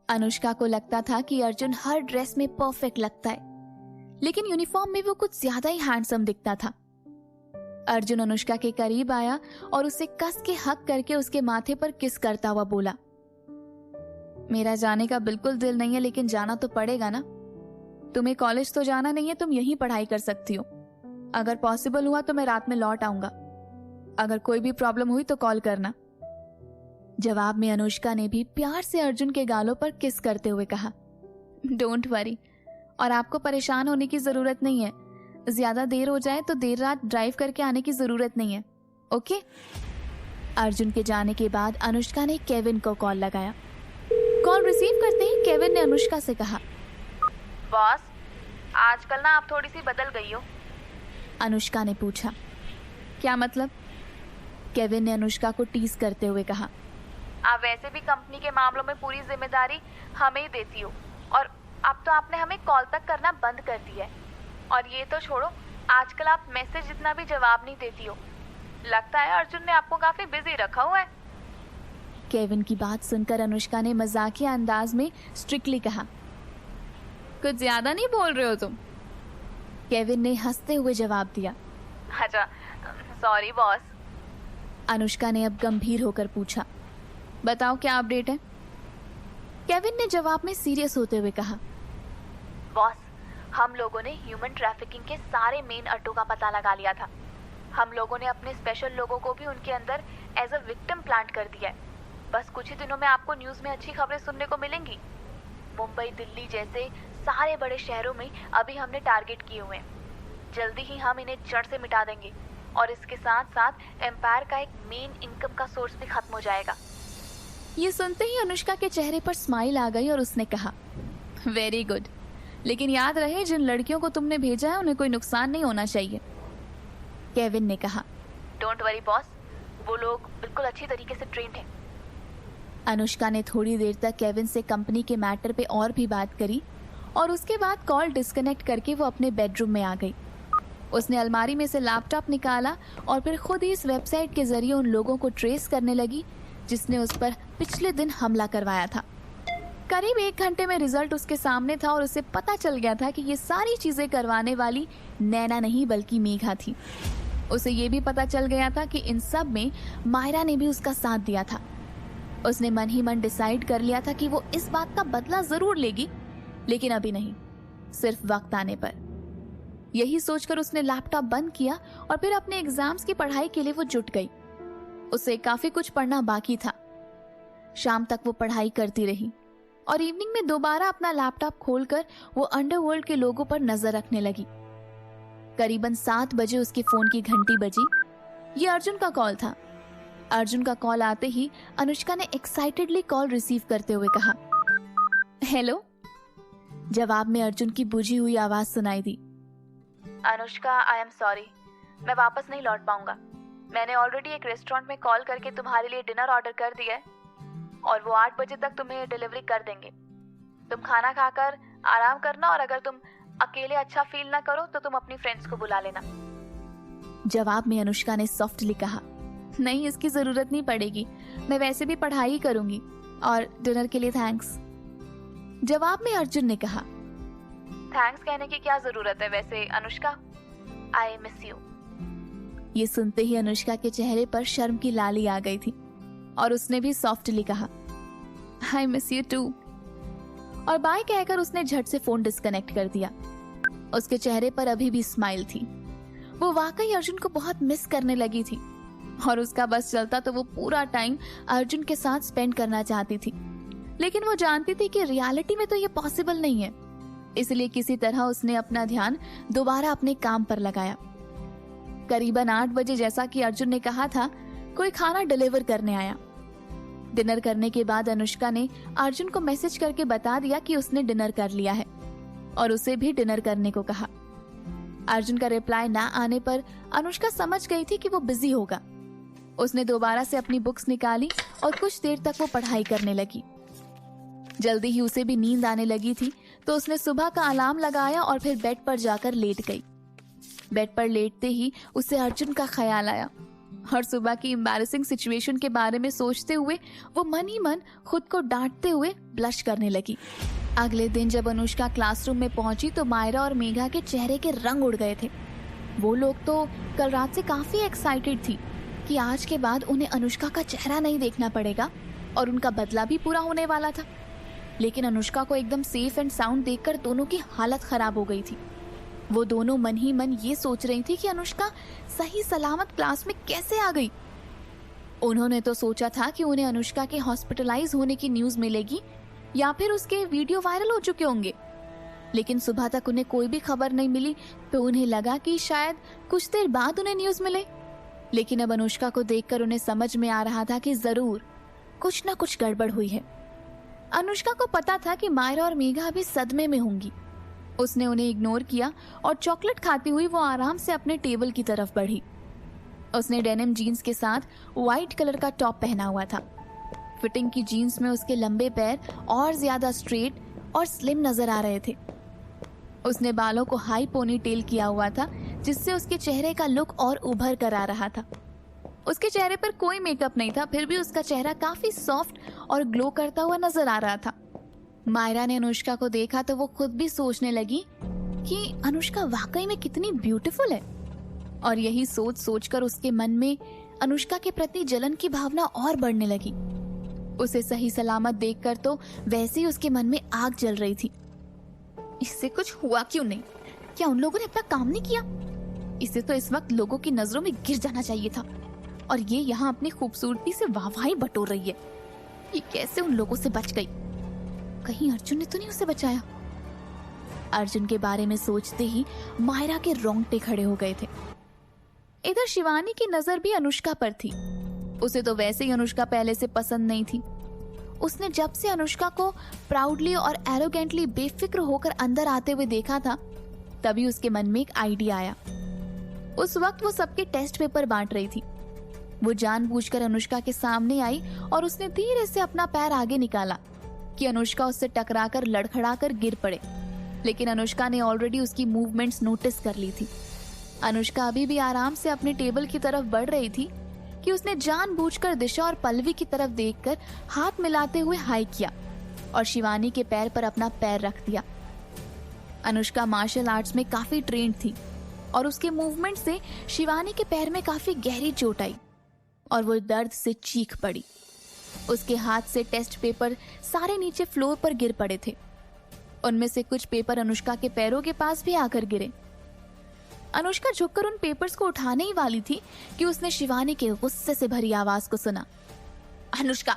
अनुष्का को लगता था कि अर्जुन हर ड्रेस में परफेक्ट लगता है, लेकिन यूनिफॉर्म में वो कुछ ज्यादा ही हैंडसम दिखता था। अर्जुन अनुष्का के करीब आया और उसे कस के हक करके उसके माथे पर किस करता हुआ बोला, मेरा जाने का बिल्कुल दिल नहीं है, लेकिन जाना तो पड़ेगा ना। तुम्हें कॉलेज तो जाना नहीं है, तुम यहीं पढ़ाई कर सकती हो। अगर पॉसिबल हुआ तो मैं रात में लौट आऊंगा। अगर कोई भी प्रॉब्लम हुई तो कॉल करना। जवाब में अनुष्का ने भी प्यार से अर्जुन के गालों पर किस करते हुए कहा, डोंट वरी, और आपको परेशान होने की जरूरत नहीं है। ज्यादा देर हो जाए तो देर रात ड्राइव करके आने की जरूरत नहीं है, ओके? अर्जुन के जाने के बाद अनुष्का ने केविन को कॉल लगाया। कॉल रिसीव करते ही केविन ने अनुष्का से कहा, बॉस, आजकल ना आप थोड़ी सी बदल गई हो। अनुष्का ने पूछा, क्या मतलब? केविन ने अनुष्का को टीज करते हुए कहा, आप वैसे भी कंपनी के मामलों में पूरी जिम्मेदारी हमें ही देती हो, और अब तो आपने हमें कॉल तक करना बंद कर दिया है। और ये तो छोड़ो, आजकल आप मैसेज जितना भी जवाब नहीं देती हो। लगता है अर्जुन ने आपको काफी बिजी रखा हुआ है। केविन की बात सुनकर अनुष्का ने मजाकिया अंदाज में स्ट्रिक्टली कहा, कुछ ज्यादा नहीं बोल रहे हो तुम? केविन ने हंसते हुए जवाब दिया, अच्छा सॉरी बॉस। अनुष्का ने अब गंभीर होकर पूछा, बताओ क्या अपडेट है? केविन ने जवाब में सीरियस होते हुए कहा, बॉस, हम लोगों ने ह्यूमन ट्रैफिकिंग के सारे मेन अड्डों का पता लगा लिया था। हम लोगों ने अपने स्पेशल लोगों को भी उनके अंदर एज अ विक्टिम प्लांट कर दिया है। बस कुछ ही दिनों में आपको न्यूज़ में अच्छी खबरें सुनने को मिलेंगी। मुंबई, दिल्ली जैसे सारे बड़े शहरों में अभी हमने टारगेट किए हुए हैं। जल्दी ही हम इन्हें जड़ से मिटा देंगे, और इसके साथ साथ एम्पायर का एक मेन इनकम का सोर्स भी खत्म हो जाएगा। ये सुनते ही अनुष्का के चेहरे पर स्माइल आ गई और उसने कहा, वेरी गुड, लेकिन याद रहे जिन लड़कियों को तुमने भेजा है उन्हें कोई नुकसान नहीं होना चाहिए। केविन ने कहा, डोंट वरी बॉस, वो लोग बिल्कुल अच्छी तरीके से ट्रेंड हैं। अनुष्का ने थोड़ी देर तक केविन से कंपनी के मैटर पे और भी बात करी और उसके बाद कॉल डिस्कनेक्ट करके वो अपने बेडरूम में आ गई। उसने अलमारी में से लैपटॉप निकाला और फिर खुद ही इस वेबसाइट के जरिए उन लोगों को ट्रेस करने लगी जिसने उस पर पिछले दिन हमला करवाया था। करीब 1 घंटे में रिजल्ट उसके सामने था और उसे पता चल गया था कि ये सारी चीजें करवाने वाली नैना नहीं बल्कि मेघा थी। उसे ये भी पता चल गया था कि इन सब में मायरा ने भी उसका साथ दिया था। उसने मन ही मन डिसाइड कर लिया था कि वो इस बात का बदला जरूर लेगी, लेकिन अभी नहीं, सिर्फ वक्त आने पर। यही सोचकर उसने लैपटॉप बंद किया और फिर अपने एग्जाम्स की पढ़ाई के लिए वो जुट गई। उसे काफी कुछ पढ़ना बाकी था। शाम तक वो पढ़ाई करती रही और इवनिंग में दोबारा अपना लैपटॉप खोलकर वो अंडरवर्ल्ड के लोगों पर नजर रखने लगी। करीबन 7 बजे उसके फोन की घंटी बजी। ये अर्जुन का कॉल था। अर्जुन का कॉल आते ही अनुष्का ने एक्साइटेडली कॉल रिसीव करते हुए कहा, हेलो। जवाब में अर्जुन की बुझी हुई आवाज सुनाई दी, अनुष्का, आई एम सॉरी, मैं वापस नहीं लौट पाऊंगा। मैंने ऑलरेडी एक रेस्टोरेंट में कॉल करके तुम्हारे लिए डिनर ऑर्डर कर दिया है और वो 8 बजे तक तुम्हें डिलीवरी कर देंगे। तुम खाना खाकर आराम करना, और अगर तुम अकेले अच्छा फील ना करो तो तुम अपनी फ्रेंड्स को बुला लेना। जवाब में अनुष्का ने सॉफ्टली कहा, नहीं, इसकी जरूरत नहीं पड़ेगी, मैं वैसे भी पढ़ाई ही करूंगी, और डिनर के लिए थैंक्स। जवाब में अर्जुन ने कहा, थैंक्स कहने की क्या जरूरत है वैसे अनुष्का, आई मिस यू। ये सुनते ही अनुष्का के चेहरे पर शर्म की लाली आ गई थी और उसने भी सॉफ्टली कहा, आई मिस यू टू, और बाय कहकर उसने झट से फोन डिस्कनेक्ट कर दिया। उसके चेहरे पर अभी भी स्माइल थी। वो वाकई अर्जुन को बहुत मिस करने लगी थी और उसका बस चलता तो वो पूरा टाइम अर्जुन के साथ स्पेंड करना चाहती थी, लेकिन वो जानती थी कि रियलिटी में तो ये पॉसिबल नहीं है। इसलिए किसी तरह उसने अपना ध्यान दोबारा अपने काम पर लगाया। करीबन 8 बजे, जैसा कि अर्जुन ने कहा था, कोई खाना डिलीवर करने आया। डिनर करने के बाद अनुष्का ने अर्जुन को मैसेज करके बता दिया कि उसने डिनर कर लिया है और उसे भी डिनर करने को कहा। अर्जुन का रिप्लाई ना आने पर अनुष्का समझ गई थी कि वो बिजी होगा। उसने दोबारा से अपनी बुक्स निकाली और कुछ देर तक वो पढ़ाई करने लगी। जल्दी ही उसे भी नींद आने लगी थी तो उसने सुबह का अलार्म लगाया और फिर बेड पर जाकर लेट गई। बेड पर लेटते ही उसे अर्जुन का ख्याल आया और सुबह की एम्बैरेसिंग सिचुएशन के बारे में सोचते हुए वो मन ही मन खुद को डांटते हुए ब्लश करने लगी। अगले दिन जब अनुष्का क्लासरूम में पहुंची तो मायरा और मेघा के चेहरे के रंग उड़ गए थे। वो लोग तो कल रात से काफी एक्साइटेड थी कि आज के बाद उन्हें अनुष्का का चेहरा नहीं देखना पड़ेगा और उनका बदला भी पूरा होने वाला था। लेकिन अनुष्का को एकदम सेफ एंड साउंड देखकर दोनों की हालत खराब हो गई थी। वो दोनों मन ही मन ये सोच रही थी कि अनुष्का सही सलामत क्लास में कैसे आ गई। उन्होंने तो सोचा था कि उन्हें अनुष्का के हॉस्पिटलाइज होने की न्यूज मिलेगी या फिर उसके वीडियो वायरल हो चुके होंगे, लेकिन सुबह तक उन्हें कोई भी खबर नहीं मिली तो उन्हें लगा कि शायद कुछ देर बाद उन्हें न्यूज मिले। लेकिन अब अनुष्का को देखकर उन्हें समझ में आ रहा था कि जरूर कुछ ना कुछ गड़बड़ हुई है। अनुष्का को पता था कि मायरा और मेघा अभी सदमे में होंगी। उसने उन्हें इग्नोर किया और चॉकलेट खाती हुई वो आराम से अपने टेबल की तरफ बढ़ी। उसने डेनिम जीन्स के साथ व्हाइट कलर का टॉप पहना हुआ था। फिटिंग की जीन्स में उसके लंबे पैर और ज्यादा स्ट्रेट और स्लिम नजर आ रहे थे। उसने बालों को हाई पोनी टेल किया हुआ था जिससे उसके चेहरे का लुक और उभर कर आ रहा था। उसके चेहरे पर कोई मेकअप नहीं था, फिर भी उसका चेहरा काफी सॉफ्ट और ग्लो करता हुआ नजर आ रहा था। मायरा ने अनुष्का को देखा तो वो खुद भी सोचने लगी कि अनुष्का वाकई में कितनी ब्यूटीफुल है, और यही सोच सोचकर उसके मन में अनुष्का के प्रति जलन की भावना और बढ़ने लगी। उसे सही सलामत देखकर तो वैसे ही उसके मन में आग जल रही थी। इससे कुछ हुआ क्यों नहीं? क्या उन लोगों ने अपना काम नहीं किया? इसे तो इस वक्त लोगों की नजरों में गिर जाना चाहिए था, और ये यहाँ अपनी खूबसूरती से वाहवाही बटोर रही है। ये कैसे उन लोगों से बच गई? कहीं अर्जुन ने तो नहीं उसे बचाया? अर्जुन के बारे में सोचते ही मायरा के रोंगटे खड़े हो गए थे। इधर शिवानी की नजर भी अनुष्का पर थी। उसे तो वैसे ही अनुष्का पहले से पसंद नहीं थी। उसने जब से अनुष्का को प्राउडली और एरोगेंटली बेफिक्र होकर अंदर आते हुए देखा था, तभी उसके मन में एक आइडिया आया। उस वक्त वो सबके टेस्ट पेपर बांट रही थी। वो जानबूझकर अनुष्का के सामने आई और उसने धीरे से अपना पैर आगे निकाला कि अनुष्का उससे टकराकर लड़खड़ाकर गिर पड़े। लेकिन अनुष्का ने ऑलरेडी उसकी मूवमेंट्स नोटिस कर ली थी। अनुष्का अभी भी आराम से अपने टेबल की तरफ बढ़ रही थी कि उसने जानबूझकर दिशा और पल्लवी की तरफ देखकर हाथ मिलाते हुए हाई किया और शिवानी के पैर पर अपना पैर रख दिया। अनुष्का मार्शल आर्ट्स में काफी ट्रेंड थी और उसके मूवमेंट से शिवानी के पैर में काफी गहरी चोट आई और वो दर्द से चीख पड़ी। उसके हाथ से टेस्ट पेपर सारे नीचे फ्लोर पर गिर पड़े थे। उनमें से कुछ पेपर अनुष्का के पैरों के पास भी आकर गिरे। अनुष्का झुककर उन पेपर्स को उठाने ही वाली थी कि उसने शिवानी के गुस्से से भरी आवाज को सुना। अनुष्का,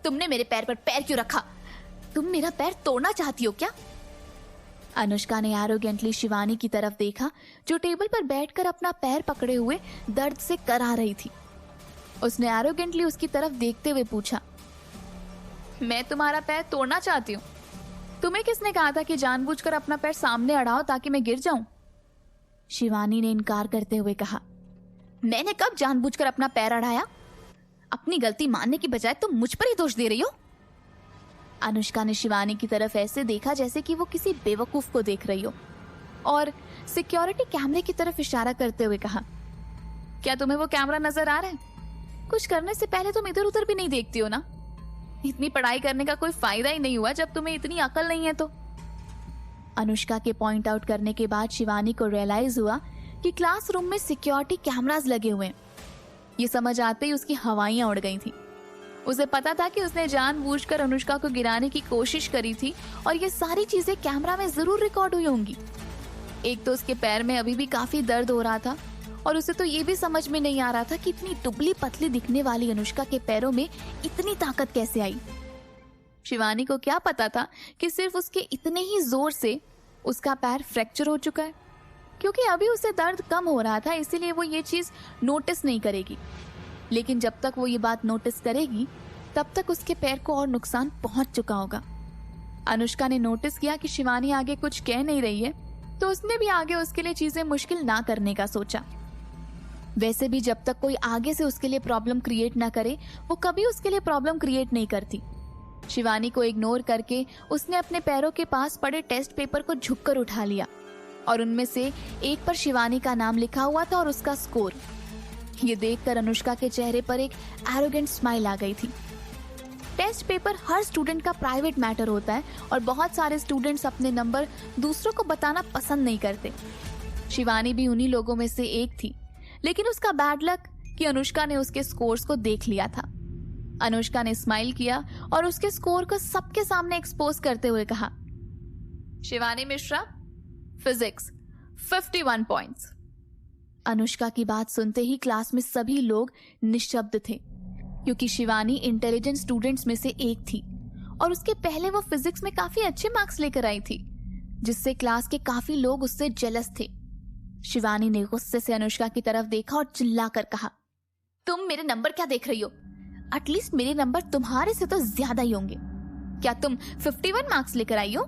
तुमने मेरे पैर पर पैर क्यों रखा? तुम मेरा पैर तोड़ना चाहती हो क्या? अनुष्का ने एरोगेंटली शिवानी की तरफ देखा जो टेबल पर बैठकर अपना पैर पकड़े हुए दर्द से करा रही थी। उसने एरोगेंटली उसकी तरफ देखते हुए पूछा, मैं तुम्हारा पैर तोड़ना चाहती हूँ? तुम्हें किसने कहा था कि जानबूझकर अपना पैर सामने अड़ाओ ताकि मैं गिर जाऊं? शिवानी ने इनकार करते हुए कहा, मैंने कब जानबूझकर अपना पैर अड़ाया? अपनी गलती मानने की बजाय तुम मुझ पर ही दोष दे रही हो। अनुष्का ने शिवानी की तरफ ऐसे देखा जैसे कि वो किसी बेवकूफ को देख रही हो और सिक्योरिटी कैमरे की तरफ इशारा करते हुए कहा, क्या तुम्हें वो कैमरा नजर आ रहा है? कुछ करने से पहले तुम इधर उधर भी नहीं देखती हो ना? इतनी पढ़ाई करने का कोई फायदा ही नहीं हुआ जब तुम्हें इतनी अकल नहीं है तो। अनुष्का के पॉइंट आउट करने के बाद शिवानी को रियलाइज हुआ कि क्लासरूम में सिक्योरिटी कैमरास लगे हुए हैं। ये समझ आते ही उसकी हवाइयां उड़ गई थी। उसे पता था कि उसने जानबूझकर अनुष्का को गिराने की कोशिश करी थी और ये सारी चीजें कैमरा में जरूर रिकॉर्ड हुई होंगी। एक तो उसके पैर में अभी भी काफी दर्द हो रहा था और उसे तो ये भी समझ में नहीं आ रहा था कि इतनी दुबली पतली दिखने वाली अनुष्का के पैरों में इतनी ताकत कैसे आई। शिवानी को क्या पता था कि सिर्फ उसके इतने ही जोर से उसका पैर फ्रैक्चर हो चुका है, क्योंकि अभी उसे दर्द कम हो रहा था, इसीलिए वो ये चीज नोटिस नहीं करेगी। लेकिन जब तक वो ये बात नोटिस करेगी तब तक उसके पैर को और नुकसान पहुंच चुका होगा। अनुष्का ने नोटिस किया कि शिवानी आगे कुछ कह नहीं रही है, तो उसने भी आगे उसके लिए चीजें मुश्किल ना करने का सोचा। वैसे भी जब तक कोई आगे से उसके लिए प्रॉब्लम क्रिएट ना करे, वो कभी उसके लिए प्रॉब्लम क्रिएट नहीं करती। शिवानी को इग्नोर करके उसने अपने पैरों के पास पड़े टेस्ट पेपर को झुककर उठा लिया और उनमें से एक पर शिवानी का नाम लिखा हुआ था और उसका स्कोर। ये देखकर अनुष्का के चेहरे पर एक एरोगेंट स्माइल आ गई थी। टेस्ट पेपर हर स्टूडेंट का प्राइवेट मैटर होता है और बहुत सारे स्टूडेंट्स अपने नंबर दूसरों को बताना पसंद नहीं करते। शिवानी भी उन्हीं लोगों में से एक थी, लेकिन उसका बैड लक कि अनुष्का ने उसके स्कोर्स को देख लिया था। अनुष्का ने स्माइल किया और उसके स्कोर को सबके सामने एक्सपोज करते हुए कहा, शिवानी मिश्रा, फिजिक्स 51 पॉइंट्स। अनुष्का की बात सुनते ही क्लास में सभी लोग निशब्द थे, क्योंकि शिवानी इंटेलिजेंट स्टूडेंट्स में से एक थी और उसके पहले वो फिजिक्स में काफी अच्छे मार्क्स लेकर आई थी, जिससे क्लास के काफी लोग उससे जेलस थे। शिवानी ने गुस्से से अनुष्का की तरफ देखा और चिल्लाकर कहा, तुम मेरे नंबर क्या देख रही हो? एटलीस्ट मेरे नंबर तुम्हारे से तो ज्यादा ही होंगे। क्या तुम 51 मार्क्स लेकर आई हो?